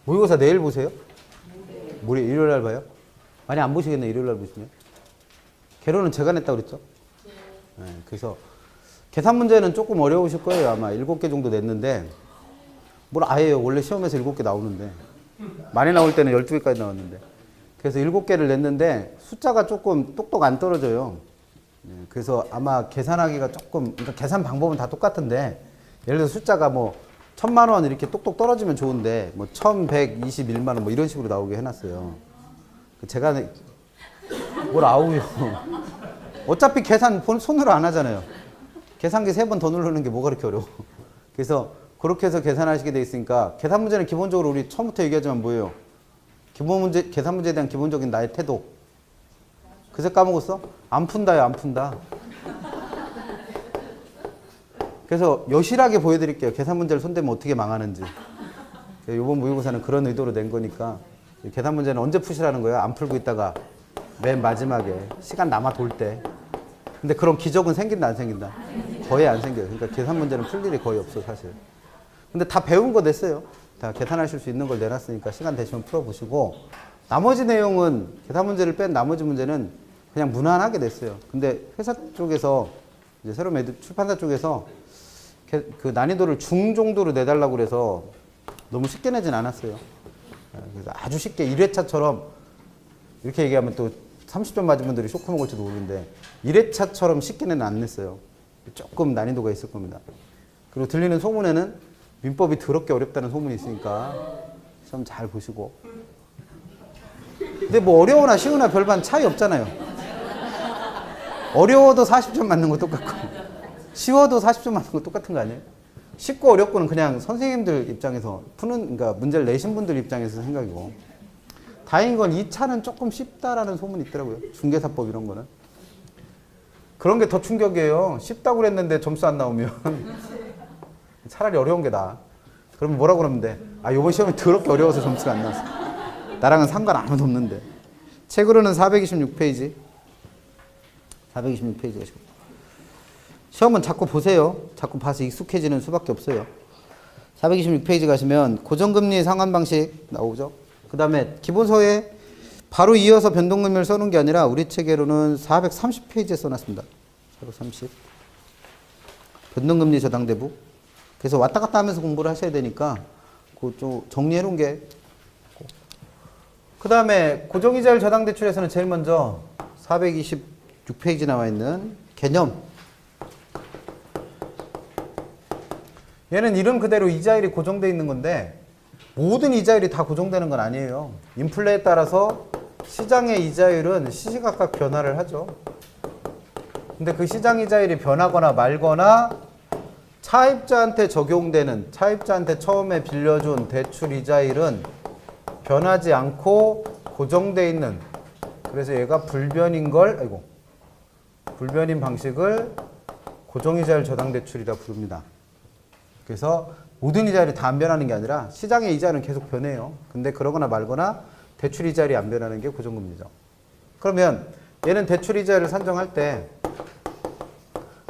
Speaker 1: 모의고사 내일 보세요? 모레 일요일 날 봐요? 많이 안 보시겠네, 일요일 날 보시면. 개론은 제가 냈다고 그랬죠? 네, 그래서 계산 문제는 조금 어려우실 거예요. 아마 7개 정도 냈는데, 뭘 아예요. 원래 시험에서 7개 나오는데. 많이 나올 때는 12개까지 나왔는데. 그래서 7개를 냈는데 숫자가 조금 똑똑 안 떨어져요. 그래서 아마 계산하기가 조금, 그러니까 계산 방법은 다 똑같은데, 예를 들어 숫자가 뭐 1000만 원 이렇게 똑똑 떨어지면 좋은데 뭐 1121만 원 뭐 이런 식으로 나오게 해놨어요. 제가 뭘 아우요. 어차피 계산 손으로 안 하잖아요. 계산기 3번 더 누르는 게 뭐가 그렇게 어려워. 그래서 그렇게 해서 계산하시게 돼 있으니까, 계산 문제는 기본적으로 우리 처음부터 얘기하지만 뭐예요? 기본 문제, 계산 문제에 대한 기본적인 나의 태도. 그새 까먹었어? 안 푼다요, 안 푼다. 그래서 여실하게 보여드릴게요. 계산 문제를 손대면 어떻게 망하는지. 이번 모의고사는 그런 의도로 낸 거니까, 계산 문제는 언제 푸시라는 거예요? 안 풀고 있다가 맨 마지막에 시간 남아 돌 때. 근데 그런 기적은 생긴다, 안 생긴다? 거의 안 생겨요. 그러니까 계산 문제는 풀 일이 거의 없어, 사실. 근데 다 배운 거 냈어요. 다 계산하실 수 있는 걸 내놨으니까 시간 되시면 풀어보시고, 나머지 내용은, 계산 문제를 뺀 나머지 문제는 그냥 무난하게 냈어요. 근데 회사 쪽에서, 이제 새로 출판사 쪽에서 그 난이도를 중 정도로 내달라고 그래서 너무 쉽게 내진 않았어요. 그래서 아주 쉽게 1회차처럼, 이렇게 얘기하면 또 30점 맞은 분들이 쇼크 먹을지도 모르는데, 1회차처럼 쉽게는 안 냈어요. 조금 난이도가 있을 겁니다. 그리고 들리는 소문에는 민법이 더럽게 어렵다는 소문이 있으니까 시험 잘 보시고. 근데 뭐 어려우나 쉬우나 별반 차이 없잖아요. 어려워도 40점 맞는 거 똑같고 쉬워도 40점 맞는 거 똑같은 거 아니에요? 쉽고 어렵고는 그냥 선생님들 입장에서 푸는, 그러니까 문제를 내신 분들 입장에서 생각이고, 다행인 건 2차는 조금 쉽다라는 소문이 있더라고요. 중개사법 이런 거는. 그런 게 더 충격이에요. 쉽다고 그랬는데 점수 안 나오면 차라리 어려운 게 나아. 그러면 뭐라고 그러면 돼? 아, 이번 시험이 더럽게 어려워서 점수가 안 나왔어. 나랑은 상관 아무도 없는데. 책으로는 426페이지. 426페이지 가시고. 시험은 자꾸 보세요. 자꾸 봐서 익숙해지는 수밖에 없어요. 426페이지 가시면 고정금리 상환 방식 나오죠. 그 다음에 기본서에 바로 이어서 변동금리를 써놓은 게 아니라 우리 체계로는 430페이지에 써놨습니다. 430. 변동금리 저당대부. 그래서 왔다 갔다 하면서 공부를 하셔야 되니까 그거 좀 정리해 놓은 게. 그 다음에 고정이자율 저당대출에서는 제일 먼저 426페이지 나와 있는 개념. 얘는 이름 그대로 이자율이 고정되어 있는 건데 모든 이자율이 다 고정되는 건 아니에요. 인플레에 따라서 시장의 이자율은 시시각각 변화를 하죠. 근데 그 시장 이자율이 변하거나 말거나 차입자한테 적용되는, 차입자한테 처음에 빌려준 대출 이자율은 변하지 않고 고정되어 있는, 그래서 얘가 불변인 불변인 방식을 고정이자율 저당대출이라 부릅니다. 그래서 모든 이자율이 다 안 변하는 게 아니라 시장의 이자율은 계속 변해요. 근데 그러거나 말거나 대출 이자율이 안 변하는 게 고정금리죠. 그러면 얘는 대출 이자율을 산정할 때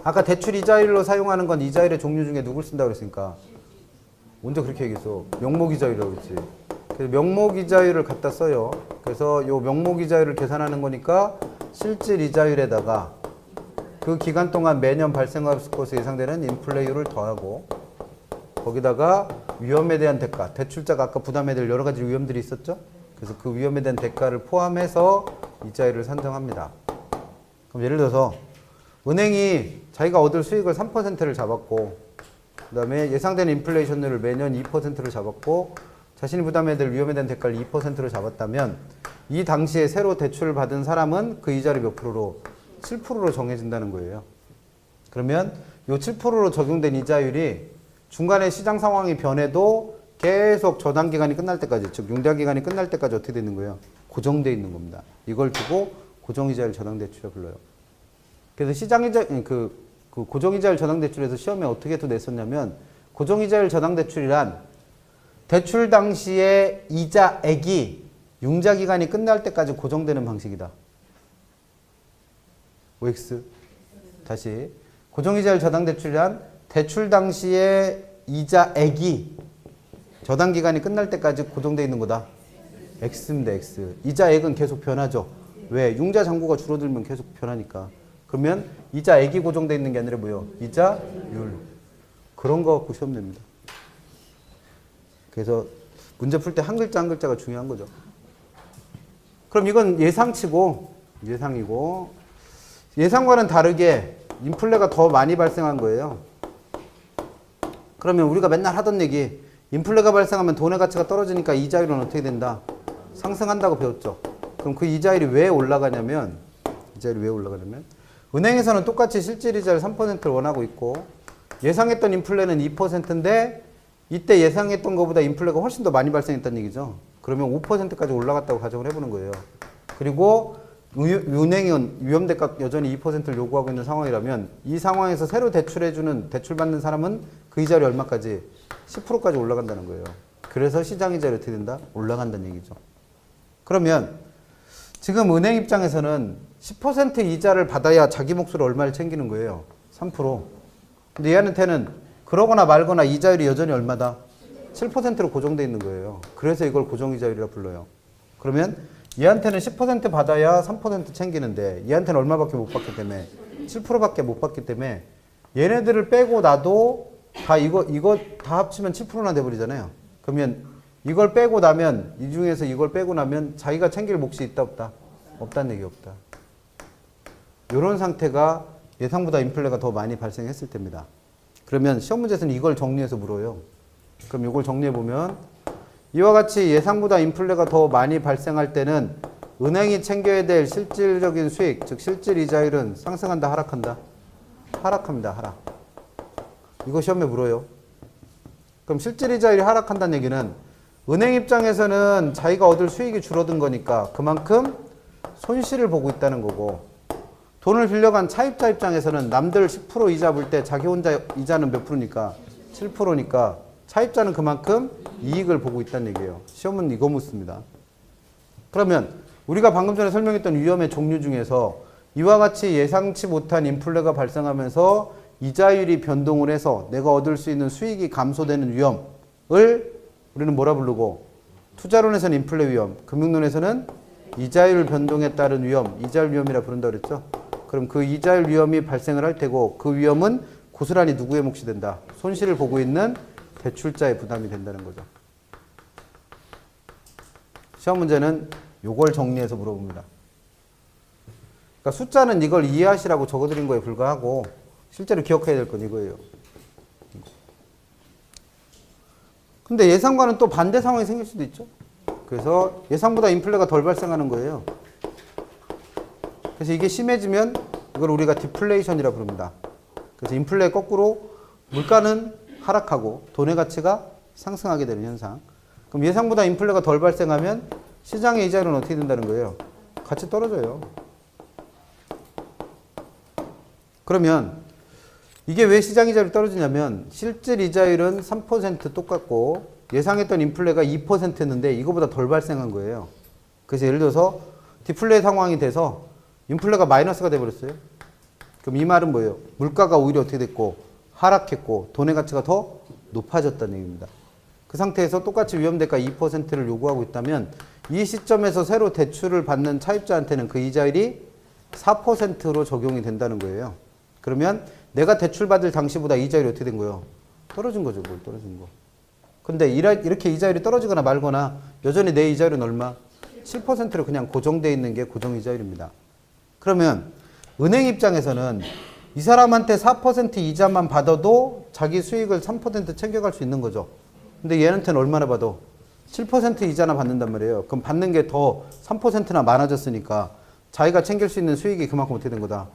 Speaker 1: 아까 대출 이자율로 사용하는 건 이자율의 종류 중에 누굴 쓴다고 그랬으니까 언제 그렇게 얘기했어? 명목 이자율이라고 그랬지. 그래서 명목 이자율을 갖다 써요. 그래서 요 명목 이자율을 계산하는 거니까 실질 이자율에다가 그 기간 동안 매년 발생할 것으로 예상되는 인플레이율을 더하고 거기다가 위험에 대한 대가, 대출자가 아까 부담해야 될 여러 가지 위험들이 있었죠? 그래서 그 위험에 대한 대가를 포함해서 이자율을 산정합니다. 그럼 예를 들어서 은행이 자기가 얻을 수익을 3%를 잡았고 그 다음에 예상되는 인플레이션율을 매년 2%를 잡았고 자신이 부담해야 될 위험에 대한 대가를 2%로 잡았다면 이 당시에 새로 대출을 받은 사람은 그 이자율이 몇 프로로? 7%로 정해진다는 거예요. 그러면 이 7%로 적용된 이자율이 중간에 시장 상황이 변해도 계속 저당 기간이 끝날 때까지, 즉 융자 기간이 끝날 때까지 어떻게 되는 거예요? 고정되어 있는 겁니다. 이걸 두고 고정이자율 저당대출이라고 불러요. 그래서 시장이자 그 고정이자율 저당대출에서 시험에 어떻게 또 냈었냐면 고정이자율 저당대출이란 대출 당시에 이자액이 융자 기간이 끝날 때까지 고정되는 방식이다. OX. 다시. 고정이자율 저당대출이란 대출 당시에 이자액이 저당 기간이 끝날 때까지 고정되어 있는 거다. X입니다. X. 이자액은 계속 변하죠. 왜? 융자 잔고가 줄어들면 계속 변하니까. 그러면 이자액이 고정되어 있는 게 아니라 뭐요? 이자율. 그런 거 갖고 시험 냅니다. 그래서 문제 풀 때 한 글자 한 글자가 중요한 거죠. 그럼 이건 예상치고, 예상이고, 예상과는 다르게 인플레가 더 많이 발생한 거예요. 그러면 우리가 맨날 하던 얘기, 인플레가 발생하면 돈의 가치가 떨어지니까 이자율은 어떻게 된다? 상승한다고 배웠죠. 그럼 그 이자율이 왜 올라가냐면, 은행에서는 똑같이 실질 이자율 3%를 원하고 있고 예상했던 인플레는 2%인데 이때 예상했던 것보다 인플레가 훨씬 더 많이 발생했다는 얘기죠. 그러면 5%까지 올라갔다고 가정을 해보는 거예요. 그리고 은행은 위험대가 여전히 2%를 요구하고 있는 상황이라면 이 상황에서 새로 대출해주는, 대출받는 사람은 그 이자율이 얼마까지? 10%까지 올라간다는 거예요. 그래서 시장 이자율이 어떻게 된다? 올라간다는 얘기죠. 그러면 지금 은행 입장에서는 10% 이자를 받아야 자기 몫으로 얼마를 챙기는 거예요? 3%. 근데 얘한테는 그러거나 말거나 이자율이 여전히 얼마다? 7%로 고정되어 있는 거예요. 그래서 이걸 고정이자율이라 불러요. 그러면 얘한테는 10% 받아야 3% 챙기는데 얘한테는 얼마밖에 못 받기 때문에 7%밖에 못 받기 때문에 얘네들을 빼고 나도 다 이거 다 합치면 7%나 돼버리잖아요. 그러면 이걸 빼고 나면, 이 중에서 이걸 빼고 나면 자기가 챙길 몫이 있다 없다? 없다는 얘기 없다. 이런 상태가 예상보다 인플레가 더 많이 발생했을 때입니다. 그러면 시험 문제에서는 이걸 정리해서 물어요. 그럼 이걸 정리해보면 이와 같이 예상보다 인플레가 더 많이 발생할 때는 은행이 챙겨야 될 실질적인 수익, 즉 실질 이자율은 상승한다, 하락한다? 하락합니다. 하락. 이거 시험에 물어요. 그럼 실질 이자율이 하락한다는 얘기는 은행 입장에서는 자기가 얻을 수익이 줄어든 거니까 그만큼 손실을 보고 있다는 거고, 돈을 빌려간 차입자 입장에서는 남들 10% 이자 볼 때 자기 혼자 이자는 몇 프로니까? 7%니까 차입자는 그만큼 이익을 보고 있다는 얘기예요. 시험은 이거 묻습니다. 그러면 우리가 방금 전에 설명했던 위험의 종류 중에서 이와 같이 예상치 못한 인플레가 발생하면서 이자율이 변동을 해서 내가 얻을 수 있는 수익이 감소되는 위험을 우리는 뭐라 부르고, 투자론에서는 인플레 위험, 금융론에서는 이자율 변동에 따른 위험, 이자율 위험이라 부른다 그랬죠. 그럼 그 이자율 위험이 발생을 할 테고, 그 위험은 고스란히 누구의 몫이 된다? 손실을 보고 있는 대출자의 부담이 된다는 거죠. 시험 문제는 요걸 정리해서 물어봅니다. 그러니까 숫자는 이걸 이해하시라고 적어드린 거에 불과하고, 실제로 기억해야 될 건 이거예요. 근데 예상과는 또 반대 상황이 생길 수도 있죠. 그래서 예상보다 인플레가 덜 발생하는 거예요. 그래서 이게 심해지면 이걸 우리가 디플레이션이라 부릅니다. 그래서 인플레 거꾸로 물가는 하락하고 돈의 가치가 상승하게 되는 현상. 그럼 예상보다 인플레가 덜 발생하면 시장의 이자율은 어떻게 된다는 거예요? 같이 떨어져요. 그러면 이게 왜 시장 이자율이 떨어지냐면, 실질 이자율은 3% 똑같고 예상했던 인플레가 2%였는데 이거보다 덜 발생한 거예요. 그래서 예를 들어서 디플레 상황이 돼서 인플레가 마이너스가 돼버렸어요. 그럼 이 말은 뭐예요? 물가가 오히려 어떻게 됐고, 하락했고 돈의 가치가 더 높아졌다는 얘기입니다. 그 상태에서 똑같이 위험대가 2%를 요구하고 있다면, 이 시점에서 새로 대출을 받는 차입자한테는 그 이자율이 4%로 적용이 된다는 거예요. 그러면 내가 대출받을 당시보다 이자율이 어떻게 된 거예요? 떨어진 거죠. 뭘 떨어진 거. 근데 이렇게 이자율이 떨어지거나 말거나 여전히 내 이자율은 얼마? 7%로 그냥 고정되어 있는 게 고정이자율입니다. 그러면 은행 입장에서는 이 사람한테 4% 이자만 받아도 자기 수익을 3% 챙겨갈 수 있는 거죠. 근데 얘한테는 얼마나 받아? 7% 이자나 받는단 말이에요. 그럼 받는 게 더 3%나 많아졌으니까 자기가 챙길 수 있는 수익이 그만큼 어떻게 된 거다?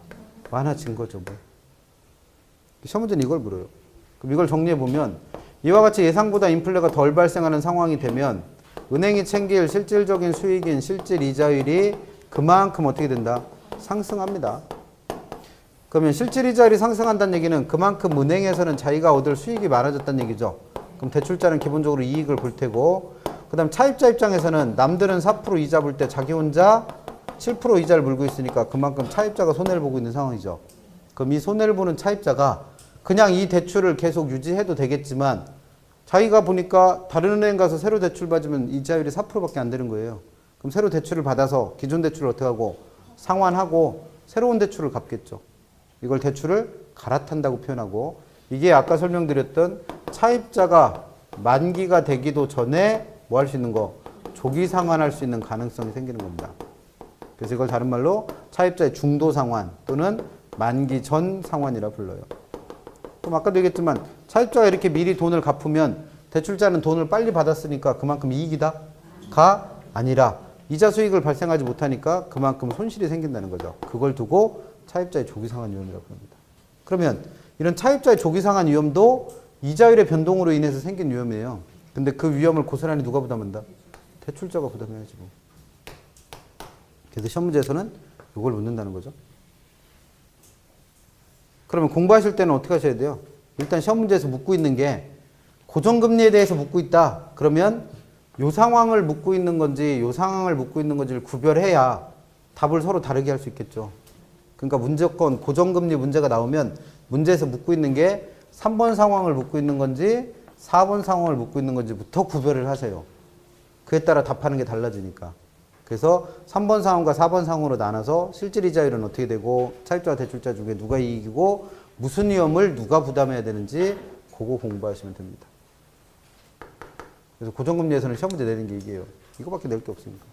Speaker 1: 많아진 거죠. 뭐. 시험 문제는 이걸 물어요. 그럼 이걸 정리해보면, 이와 같이 예상보다 인플레가 덜 발생하는 상황이 되면 은행이 챙길 실질적인 수익인 실질 이자율이 그만큼 어떻게 된다? 상승합니다. 그러면 실질 이자율이 상승한다는 얘기는 그만큼 은행에서는 자기가 얻을 수익이 많아졌다는 얘기죠. 그럼 대출자는 기본적으로 이익을 볼 테고, 그 다음 차입자 입장에서는 남들은 4% 이자 볼 때 자기 혼자 7% 이자를 물고 있으니까 그만큼 차입자가 손해를 보고 있는 상황이죠. 그럼 이 손해를 보는 차입자가 그냥 이 대출을 계속 유지해도 되겠지만, 자기가 보니까 다른 은행 가서 새로 대출 받으면 이자율이 4%밖에 안 되는 거예요. 그럼 새로 대출을 받아서 기존 대출을 어떻게 하고 상환하고 새로운 대출을 갚겠죠. 이걸 대출을 갈아탄다고 표현하고, 이게 아까 설명드렸던 차입자가 만기가 되기도 전에 뭐 할 수 있는 거? 조기 상환할 수 있는 가능성이 생기는 겁니다. 그래서 이걸 다른 말로 차입자의 중도 상환 또는 만기 전 상환이라 불러요. 그럼 아까도 얘기했지만 차입자가 이렇게 미리 돈을 갚으면 대출자는 돈을 빨리 받았으니까 그만큼 이익이다? 가 아니라 이자 수익을 발생하지 못하니까 그만큼 손실이 생긴다는 거죠. 그걸 두고 차입자의 조기 상환 위험이라고 합니다. 그러면 이런 차입자의 조기 상환 위험도 이자율의 변동으로 인해서 생긴 위험이에요. 근데 그 위험을 고스란히 누가 부담한다? 대출자가 부담해야지 뭐. 그래서 시험 문제에서는 이걸 묻는다는 거죠. 그러면 공부하실 때는 어떻게 하셔야 돼요? 일단 시험 문제에서 묻고 있는 게 고정금리에 대해서 묻고 있다. 그러면 요 상황을 묻고 있는 건지 요 상황을 묻고 있는 건지를 구별해야 답을 서로 다르게 할 수 있겠죠. 그러니까 무조건 고정금리 문제가 나오면 문제에서 묻고 있는 게 3번 상황을 묻고 있는 건지 4번 상황을 묻고 있는 건지부터 구별을 하세요. 그에 따라 답하는 게 달라지니까. 그래서 3번 상황과 4번 상황으로 나눠서 실질 이자율은 어떻게 되고 차입자와 대출자 중에 누가 이익이고 무슨 위험을 누가 부담해야 되는지 그거 공부하시면 됩니다. 그래서 고정금리에서는 시험 문제 내는 게 이게요. 이거밖에 낼 게 없으니까.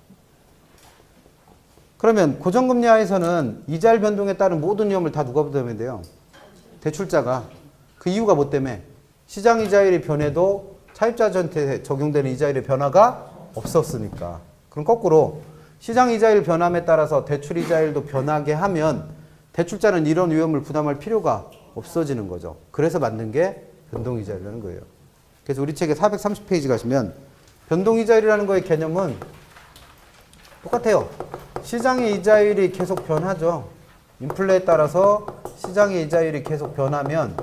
Speaker 1: 그러면 고정금리 하에서는 이자율 변동에 따른 모든 위험을 다 누가 부담해야 돼요? 대출자가. 그 이유가 뭐 때문에? 시장 이자율이 변해도 차입자한테 적용되는 이자율의 변화가 없었으니까. 그럼 거꾸로 시장 이자율 변함에 따라서 대출 이자율도 변하게 하면 대출자는 이런 위험을 부담할 필요가 없어지는 거죠. 그래서 만든 게 변동이자율이라는 거예요. 그래서 우리 책에 430페이지 가시면 변동이자율이라는 거의 개념은 똑같아요. 시장의 이자율이 계속 변하죠. 인플레에 따라서 시장의 이자율이 계속 변하면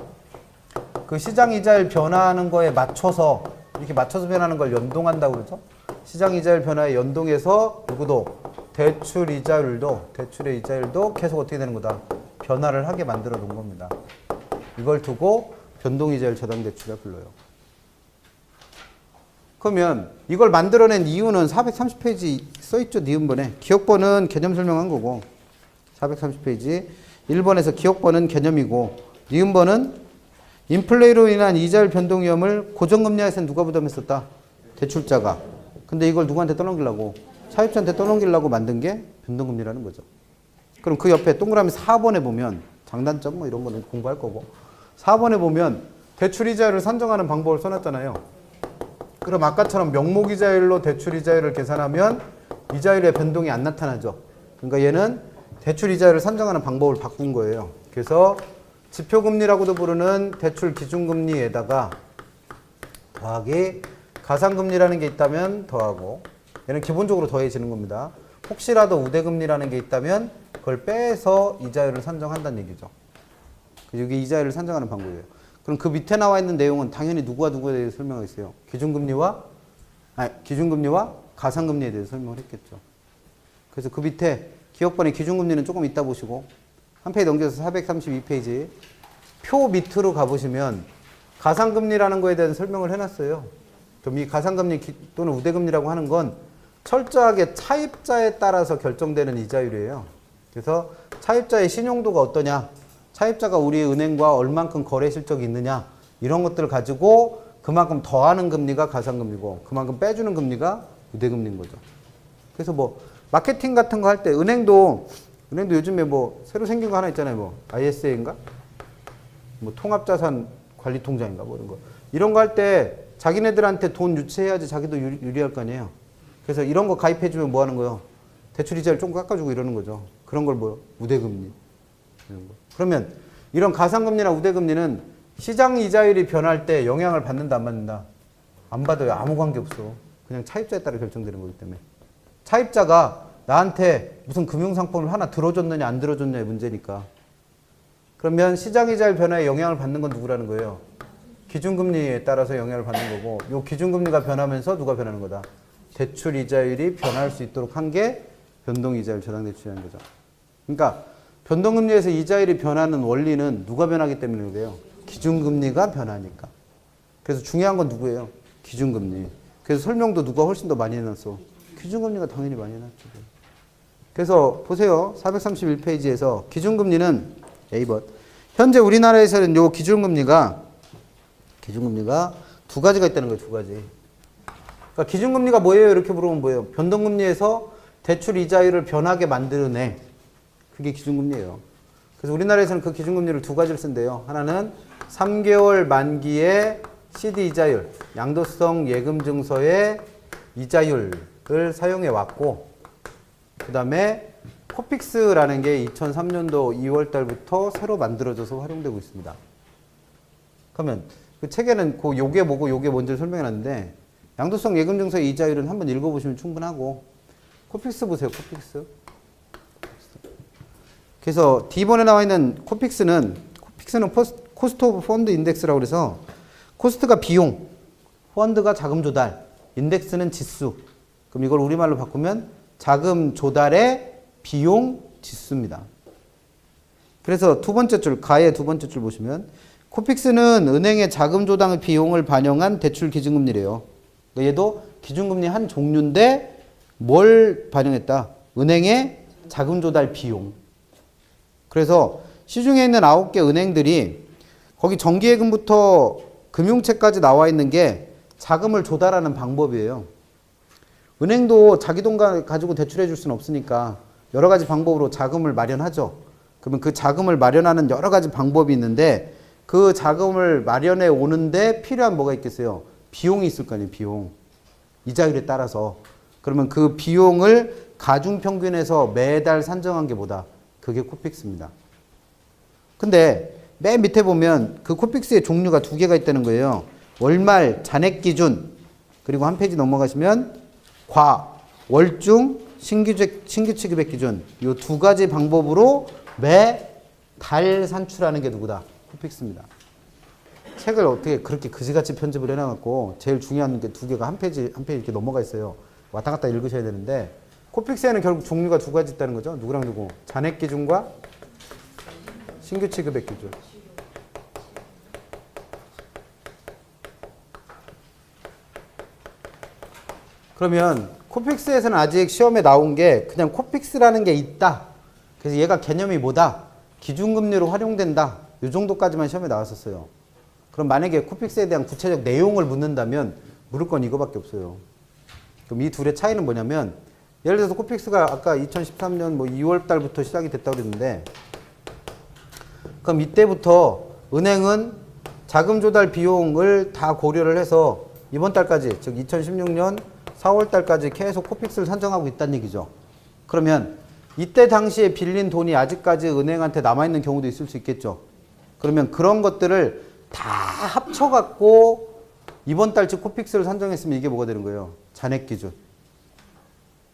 Speaker 1: 그 시장 이자율 변화하는 거에 맞춰서 이렇게 맞춰서 변하는 걸 연동한다고 그러죠. 시장 이자율 변화에 연동해서 누구도 대출의 이자율도 계속 어떻게 되는 거다? 변화를 하게 만들어 놓은 겁니다. 이걸 두고 변동이자율 저당대출이라 불러요. 그러면 이걸 만들어낸 이유는 430페이지 써있죠. 니은번에. 기억번은 개념 설명한 거고 430페이지 1번에서 기억번은 개념이고 니은번은 인플레이로 인한 이자율 변동 위험을 고정금리 하에서는 누가 부담했었다? 대출자가. 근데 이걸 누구한테 떠넘기려고? 차입자한테 떠넘기려고 만든 게 변동금리라는 거죠. 그럼 그 옆에 동그라미 4번에 보면 장단점 뭐 이런 거는 공부할 거고 4번에 보면 대출이자율을 산정하는 방법을 써놨잖아요. 그럼 아까처럼 명목이자율로 대출이자율을 계산하면 이자율의 변동이 안 나타나죠. 그러니까 얘는 대출이자율을 산정하는 방법을 바꾼 거예요. 그래서 지표금리라고도 부르는 대출 기준금리에다가 더하기 가상금리라는 게 있다면 더하고 얘는 기본적으로 더해지는 겁니다. 혹시라도 우대금리라는 게 있다면 그걸 빼서 이자율을 산정한다는 얘기죠. 이게 이자율을 산정하는 방법이에요. 그럼 그 밑에 나와 있는 내용은 당연히 누구와 누구에 대해서 설명하고 있어요. 기준금리와 가상금리에 대해서 설명을 했겠죠. 그래서 그 밑에 기억번의 기준금리는 조금 이따 보시고 한 페이지 넘겨서 432페이지 표 밑으로 가보시면 가상금리라는 거에 대한 설명을 해놨어요. 그럼 이 가상금리 또는 우대금리라고 하는 건 철저하게 차입자에 따라서 결정되는 이자율이에요. 그래서 차입자의 신용도가 어떠냐, 차입자가 우리 은행과 얼만큼 거래 실적이 있느냐 이런 것들을 가지고 그만큼 더하는 금리가 가상금리고 그만큼 빼주는 금리가 우대금리인 거죠. 그래서 뭐 마케팅 같은 거 할 때 은행도 요즘에 뭐 새로 생긴 거 하나 있잖아요. 뭐 ISA인가? 뭐 통합자산 관리통장인가 뭐 이런 거 할 때 자기네들한테 돈 유치해야지 자기도 유리할 거 아니에요. 그래서 이런 거 가입해주면 뭐 하는 거예요? 대출 이자를 좀 깎아주고 이러는 거죠. 그런 걸 뭐요? 우대금리. 이런 거. 그러면 이런 가상금리나 우대금리는 시장 이자율이 변할 때 영향을 받는다 안 받는다? 안 받아요. 아무 관계 없어. 그냥 차입자에 따라 결정되는 거기 때문에. 차입자가 나한테 무슨 금융상품을 하나 들어줬느냐 안 들어줬느냐의 문제니까. 그러면 시장 이자율 변화에 영향을 받는 건 누구라는 거예요? 기준금리에 따라서 영향을 받는 거고 이 기준금리가 변하면서 누가 변하는 거다? 대출 이자율이 변할 수 있도록 한 게 변동이자율 저당대출이라는 거죠. 그러니까 변동금리에서 이자율이 변하는 원리는 누가 변하기 때문에 그래요? 기준금리가 변하니까. 그래서 중요한 건 누구예요? 기준금리. 그래서 설명도 누가 훨씬 더 많이 해놨어? 기준금리가 당연히 많이 해놨죠. 그래서 보세요. 431페이지에서 기준금리는 A번. 현재 우리나라에서는 요 기준금리가 두 가지가 있다는 거예요. 두 가지. 그러니까 기준금리가 뭐예요? 이렇게 물어보면 뭐예요? 변동금리에서 대출 이자율을 변하게 만드는 애. 그게 기준금리예요. 그래서 우리나라에서는 그 기준금리를 두 가지를 쓴대요. 하나는 3개월 만기의 CD 이자율, 양도성 예금증서의 이자율을 사용해 왔고 그 다음에 코픽스라는 게 2003년도 2월 달부터 새로 만들어져서 활용되고 있습니다. 그러면 그 책에는 요게 뭐고 요게 뭔지 설명해 놨는데 양도성 예금증서의 이자율은 한번 읽어보시면 충분하고 코픽스 보세요. 코픽스. 그래서 D번에 나와 있는 코픽스는 코스트 오브 펀드 인덱스라고 그래서 코스트가 비용, 펀드가 자금 조달, 인덱스는 지수. 그럼 이걸 우리말로 바꾸면 자금 조달의 비용 지수입니다. 그래서 두 번째 줄, 가의 두 번째 줄 보시면 코픽스는 은행의 자금 조달 비용을 반영한 대출 기준금리래요. 얘도 기준금리 한 종류인데 뭘 반영했다? 은행의 자금 조달 비용. 그래서 시중에 있는 9개 은행들이 거기 정기예금부터 금융채까지 나와 있는 게 자금을 조달하는 방법이에요. 은행도 자기 돈 가지고 대출해 줄 수는 없으니까 여러 가지 방법으로 자금을 마련하죠. 그러면 그 자금을 마련하는 여러 가지 방법이 있는데 그 자금을 마련해 오는데 필요한 뭐가 있겠어요? 비용이 있을 거 아니에요. 비용. 이자율에 따라서. 그러면 그 비용을 가중평균해서 매달 산정한 게 뭐다? 그게 코픽스입니다. 근데 맨 밑에 보면 그 코픽스의 종류가 두 개가 있다는 거예요. 월말 잔액 기준 그리고 한 페이지 넘어가시면 월중 신규 취급액 기준 이 두 가지 방법으로 매달 산출하는 게 누구다? 코픽스입니다. 책을 어떻게 그렇게 그지같이 편집을 해놔갖고 제일 중요한 게 두 개가 한 페이지 이렇게 넘어가 있어요. 왔다 갔다 읽으셔야 되는데 코픽스에는 결국 종류가 두 가지 있다는 거죠. 누구랑 누구? 잔액 기준과 신규 취급액 기준. 그러면 코픽스에서는 아직 시험에 나온 게 그냥 코픽스라는 게 있다. 그래서 얘가 개념이 뭐다? 기준금리로 활용된다. 이 정도까지만 시험에 나왔었어요. 그럼 만약에 코픽스에 대한 구체적 내용을 묻는다면 물을 건 이거밖에 없어요. 그럼 이 둘의 차이는 뭐냐면 예를 들어서 코픽스가 아까 2013년 뭐 2월 달부터 시작이 됐다고 그랬는데 그럼 이때부터 은행은 자금 조달 비용을 다 고려를 해서 이번 달까지 즉 2016년 4월 달까지 계속 코픽스를 산정하고 있다는 얘기죠. 그러면 이때 당시에 빌린 돈이 아직까지 은행한테 남아있는 경우도 있을 수 있겠죠. 그러면 그런 것들을 다 합쳐갖고 이번 달치 코픽스를 산정했으면 이게 뭐가 되는 거예요? 잔액 기준.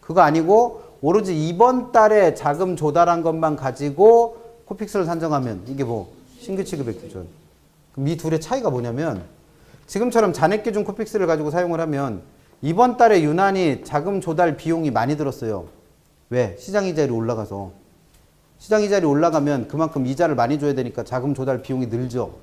Speaker 1: 그거 아니고 오로지 이번 달에 자금 조달한 것만 가지고 코픽스를 산정하면 이게 뭐 신규 취급액 기준. 그럼 이 둘의 차이가 뭐냐면 지금처럼 잔액 기준 코픽스를 가지고 사용을 하면 이번 달에 유난히 자금 조달 비용이 많이 들었어요. 왜? 시장 이자율이 올라가서. 시장 이자율이 올라가면 그만큼 이자를 많이 줘야 되니까 자금 조달 비용이 늘죠.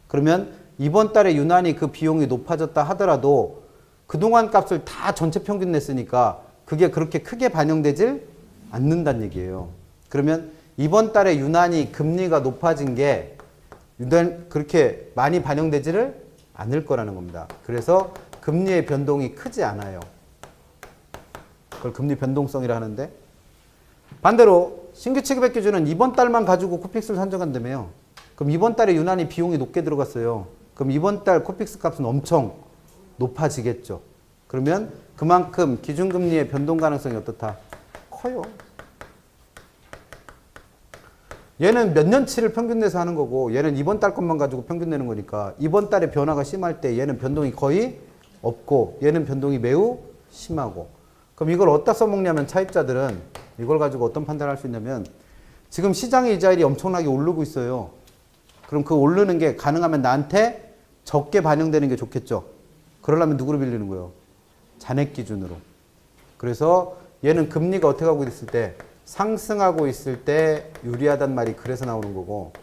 Speaker 1: 그러면 이번 달에 유난히 그 비용이 높아졌다 하더라도 그동안 값을 다 전체 평균 냈으니까 그게 그렇게 크게 반영되질 않는다는 얘기예요. 그러면 이번 달에 유난히 금리가 높아진 게 그렇게 많이 반영되지를 않을 거라는 겁니다. 그래서 금리의 변동이 크지 않아요. 그걸 금리 변동성이라 하는데 반대로 신규 취급액 기준은 이번 달만 가지고 코픽스를 산정한다며요. 그럼 이번 달에 유난히 비용이 높게 들어갔어요. 그럼 이번 달 코픽스 값은 엄청 높아지겠죠. 그러면 그만큼 기준금리의 변동 가능성이 어떻다? 커요. 얘는 몇 년치를 평균 내서 하는 거고 얘는 이번 달 것만 가지고 평균 내는 거니까 이번 달에 변화가 심할 때 얘는 변동이 거의 없고 얘는 변동이 매우 심하고 그럼 이걸 어디다 써먹냐면 차입자들은 이걸 가지고 어떤 판단을 할 수 있냐면 지금 시장의 이자율이 엄청나게 오르고 있어요. 그럼 그 오르는 게 가능하면 나한테 적게 반영되는 게 좋겠죠. 그러려면 누구를 빌리는 거예요? 잔액 기준으로. 그래서 얘는 금리가 어떻게 하고 있을 때 상승하고 있을 때 유리하단 말이 그래서 나오는 거고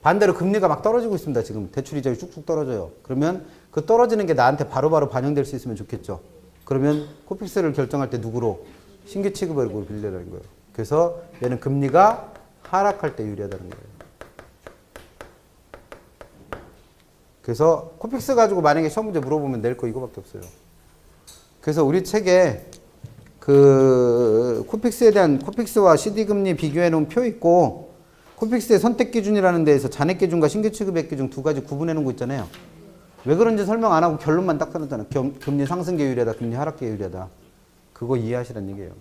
Speaker 1: 반대로 금리가 막 떨어지고 있습니다. 지금 대출 이자율이 쭉쭉 떨어져요. 그러면 그 떨어지는 게 나한테 바로바로 반영될 수 있으면 좋겠죠. 그러면 코픽스를 결정할 때 누구로? 신규 취급으로 빌려라는 거예요. 그래서 얘는 금리가 하락할 때 유리하다는 거예요. 그래서 코픽스 가지고 만약에 시험 문제 물어보면 낼 거 이거밖에 없어요. 그래서 우리 책에 그 코픽스에 대한 코픽스와 CD 금리 비교해 놓은 표 있고 코픽스의 선택 기준이라는 데에서 잔액 기준과 신규 취급액 기준 두 가지 구분해 놓은 거 있잖아요. 왜 그런지 설명 안 하고 결론만 딱 써놨잖아. 금리 상승계 유리하다, 금리 하락계 유리하다. 그거 이해하시라는 얘기예요.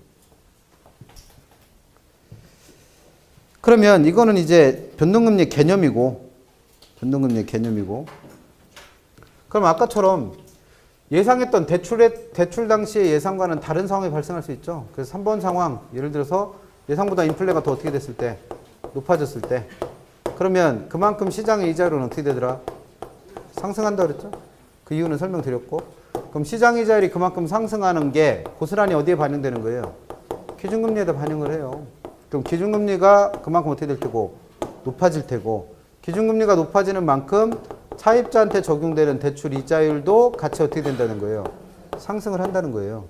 Speaker 1: 그러면 이거는 이제 변동금리의 개념이고 그럼 아까처럼 예상했던 대출 당시의 예상과는 다른 상황이 발생할 수 있죠. 그래서 3번 상황, 예를 들어서 예상보다 인플레가 더 어떻게 됐을 때, 높아졌을 때, 그러면 그만큼 시장의 이자율은 어떻게 되더라? 상승한다 그랬죠? 그 이유는 설명드렸고, 그럼 시장 이자율이 그만큼 상승하는 게 고스란히 어디에 반영되는 거예요? 기준금리에다 반영을 해요. 그럼 기준금리가 그만큼 어떻게 될 테고, 높아질 테고, 기준금리가 높아지는 만큼 차입자한테 적용되는 대출 이자율도 같이 어떻게 된다는 거예요? 상승을 한다는 거예요.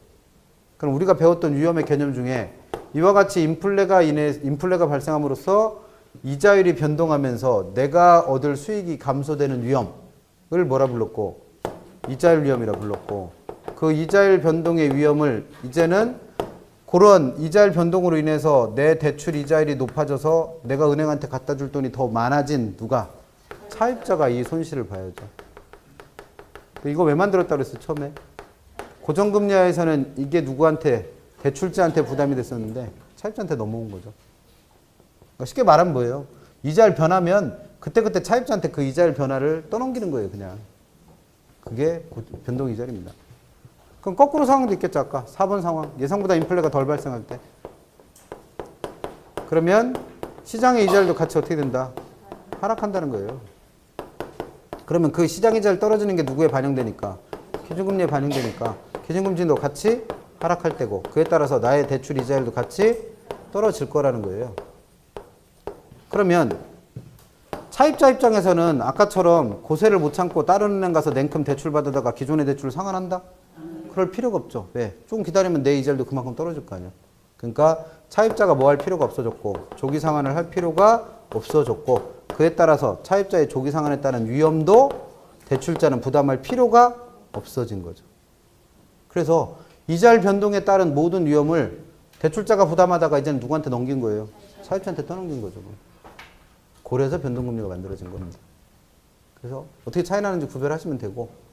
Speaker 1: 그럼 우리가 배웠던 위험의 개념 중에 이와 같이 인플레가 발생함으로써 이자율이 변동하면서 내가 얻을 수익이 감소되는 위험을 뭐라 불렀고? 이자율 위험이라 불렀고 그 이자율 변동의 위험을 이제는 그런 이자율 변동으로 인해서 내 대출 이자율이 높아져서 내가 은행한테 갖다 줄 돈이 더 많아진 누가? 차입자가 이 손실을 봐야죠. 이거 왜 만들었다 그랬어 처음에? 고정금리하에서는 이게 누구한테? 대출자한테 부담이 됐었는데 차입자한테 넘어온 거죠. 그러니까 쉽게 말하면 뭐예요? 이자율 변하면 그때그때 차입자한테 그 이자율 변화를 떠넘기는 거예요. 그냥. 그게 변동 이자율입니다. 그럼 거꾸로 상황도 있겠죠. 아까 4번 상황. 예상보다 인플레가 덜 발생할 때. 그러면 시장의 이자율도 같이 어떻게 된다? 하락한다는 거예요. 그러면 그 시장 이자율 떨어지는 게 누구에 반영되니까? 기준금리에 반영되니까 기준금리도 같이 하락할 때고 그에 따라서 나의 대출 이자율도 같이 떨어질 거라는 거예요. 그러면 차입자 입장에서는 아까처럼 고세를 못 참고 다른 은행 가서 냉큼 대출 받으다가 기존의 대출을 상환한다? 그럴 필요가 없죠. 왜? 좀 기다리면 내 이자율도 그만큼 떨어질 거 아니야. 그러니까 차입자가 뭐 할 필요가 없어졌고 조기 상환을 할 필요가 없어졌고 그에 따라서 차입자의 조기 상환에 따른 위험도 대출자는 부담할 필요가 없어진 거죠. 그래서 이자율 변동에 따른 모든 위험을 대출자가 부담하다가 이제는 누구한테 넘긴 거예요? 차입자한테 떠넘긴 거죠. 그래서 변동금리가 만들어진 겁니다. 그래서 어떻게 차이 나는지 구별하시면 되고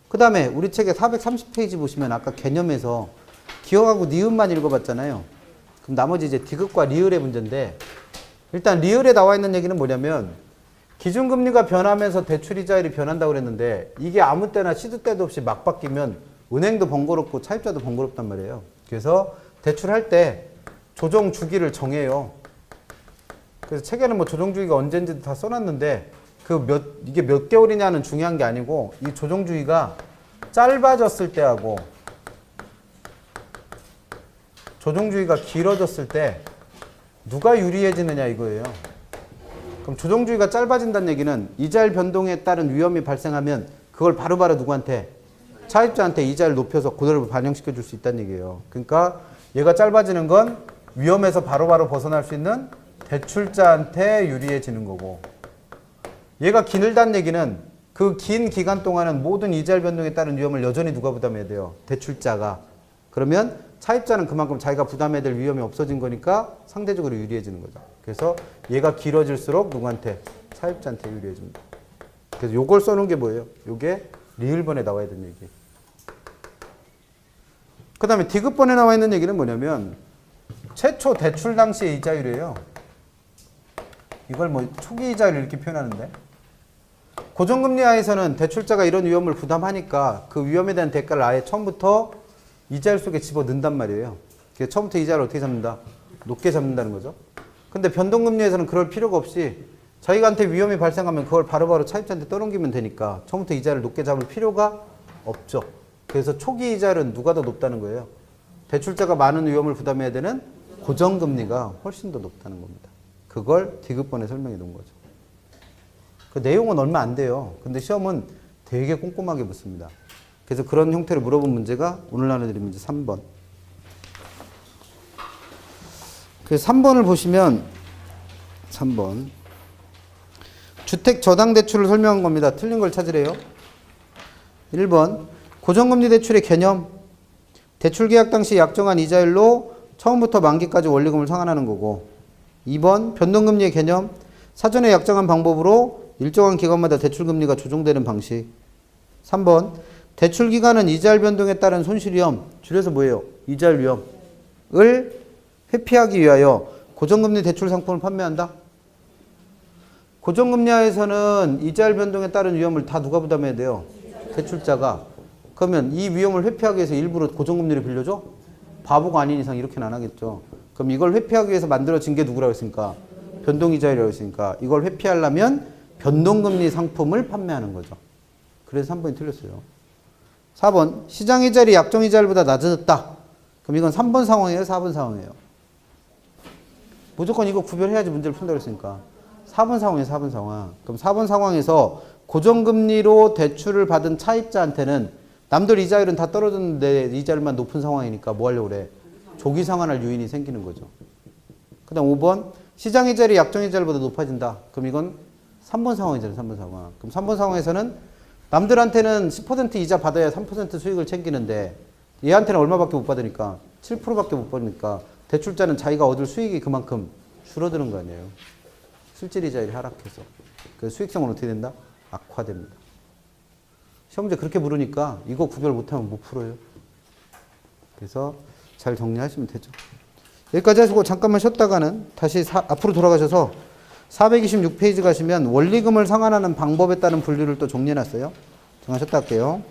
Speaker 1: 그 다음에 우리 책의 430페이지 보시면 아까 개념에서 기억하고 니은만 읽어봤잖아요. 그럼 나머지 이제 디귿과 리을의 문제인데 일단 리을에 나와 있는 얘기는 뭐냐면 기준금리가 변하면서 대출이자율이 변한다고 그랬는데 이게 아무 때나 시도 때도 없이 막 바뀌면 은행도 번거롭고 차입자도 번거롭단 말이에요. 그래서 대출할 때 조정 주기를 정해요. 그래서 책에는 뭐 조정 주기가 언제인지도 다 써놨는데 이게 몇 개월이냐는 중요한 게 아니고 이 조정 주기가 짧아졌을 때하고 조정 주기가 길어졌을 때 누가 유리해지느냐 이거예요. 그럼 조정 주기가 짧아진다는 얘기는 이자율 변동에 따른 위험이 발생하면 그걸 바로바로 누구한테? 차입자한테 이자를 높여서 그대로 반영시켜 줄 수 있다는 얘기예요. 그러니까 얘가 짧아지는 건 위험에서 바로바로 벗어날 수 있는 대출자한테 유리해지는 거고 얘가 길다는 얘기는 그 긴 기간 동안은 모든 이자율 변동에 따른 위험을 여전히 누가 부담해야 돼요? 대출자가. 그러면 차입자는 그만큼 자기가 부담해야 될 위험이 없어진 거니까 상대적으로 유리해지는 거죠. 그래서 얘가 길어질수록 누구한테? 차입자한테 유리해집니다. 그래서 요걸 써놓은 게 뭐예요? 요게 리을번에 나와야 되는 얘기예요. 그 다음에 디귿번에 나와 있는 얘기는 뭐냐면 최초 대출 당시의 이자율이에요. 이걸 뭐 초기 이자율 이렇게 표현하는데 고정금리 하에서는 대출자가 이런 위험을 부담하니까 그 위험에 대한 대가를 아예 처음부터 이자율 속에 집어넣는단 말이에요. 그래서 처음부터 이자를 어떻게 잡는다? 높게 잡는다는 거죠. 근데 변동금리에서는 그럴 필요가 없이 자기한테 위험이 발생하면 그걸 바로바로 차입자한테 떠넘기면 되니까 처음부터 이자를 높게 잡을 필요가 없죠. 그래서 초기 이자율은 누가 더 높다는 거예요? 대출자가 많은 위험을 부담해야 되는 고정금리가 훨씬 더 높다는 겁니다. 그걸 디귿번에 설명해 놓은 거죠. 그 내용은 얼마 안 돼요. 근데 시험은 되게 꼼꼼하게 묻습니다. 그래서 그런 형태로 물어본 문제가 오늘 나눠드린 문제 3번. 그래서 3번을 보시면 3번 주택 저당 대출을 설명한 겁니다. 틀린 걸 찾으래요. 1번 고정금리 대출의 개념 대출 계약 당시 약정한 이자율로 처음부터 만기까지 원리금을 상환하는 거고 2번 변동금리의 개념 사전에 약정한 방법으로 일정한 기간마다 대출금리가 조정되는 방식 3번 대출기간은 이자율 변동에 따른 손실 위험 줄여서 뭐예요? 이자율 위험을 회피하기 위하여 고정금리 대출 상품을 판매한다. 고정금리 하에서는 이자율 변동에 따른 위험을 다 누가 부담해야 돼요? 대출자가. 그러면 이 위험을 회피하기 위해서 일부러 고정금리를 빌려줘? 바보가 아닌 이상 이렇게는 안 하겠죠. 그럼 이걸 회피하기 위해서 만들어진 게 누구라고 했습니까? 변동이자율이라고 했으니까 이걸 회피하려면 변동금리 상품을 판매하는 거죠. 그래서 3번이 틀렸어요. 4번 시장이자율이 약정이자율보다 낮아졌다. 그럼 이건 3번 상황이에요? 4번 상황이에요? 무조건 이거 구별해야지 문제를 푼다고 했으니까 4번 상황이에요. 4번 상황. 그럼 4번 상황에서 고정금리로 대출을 받은 차입자한테는 남들 이자율은 다 떨어졌는데 이자율만 높은 상황이니까 뭐 하려고 그래? 조기 상환할 요인이 생기는 거죠. 그 다음 5번 시장이자율이 약정이자율보다 높아진다. 그럼 이건 3번 상황이잖아요. 3번 상황. 그럼 3번 상황에서는 남들한테는 10% 이자 받아야 3% 수익을 챙기는데 얘한테는 얼마밖에 못 받으니까 7%밖에 못 받으니까 대출자는 자기가 얻을 수익이 그만큼 줄어드는 거 아니에요. 실질이자율이 하락해서. 그래서 수익성은 어떻게 된다? 악화됩니다. 시험 문제 그렇게 물으니까 이거 구별 못하면 못 풀어요. 그래서 잘 정리하시면 되죠. 여기까지 하시고 잠깐만 쉬었다가는 다시 앞으로 돌아가셔서 426페이지 가시면 원리금을 상환하는 방법에 따른 분류를 또 정리해놨어요. 잠깐 쉬었다 할게요.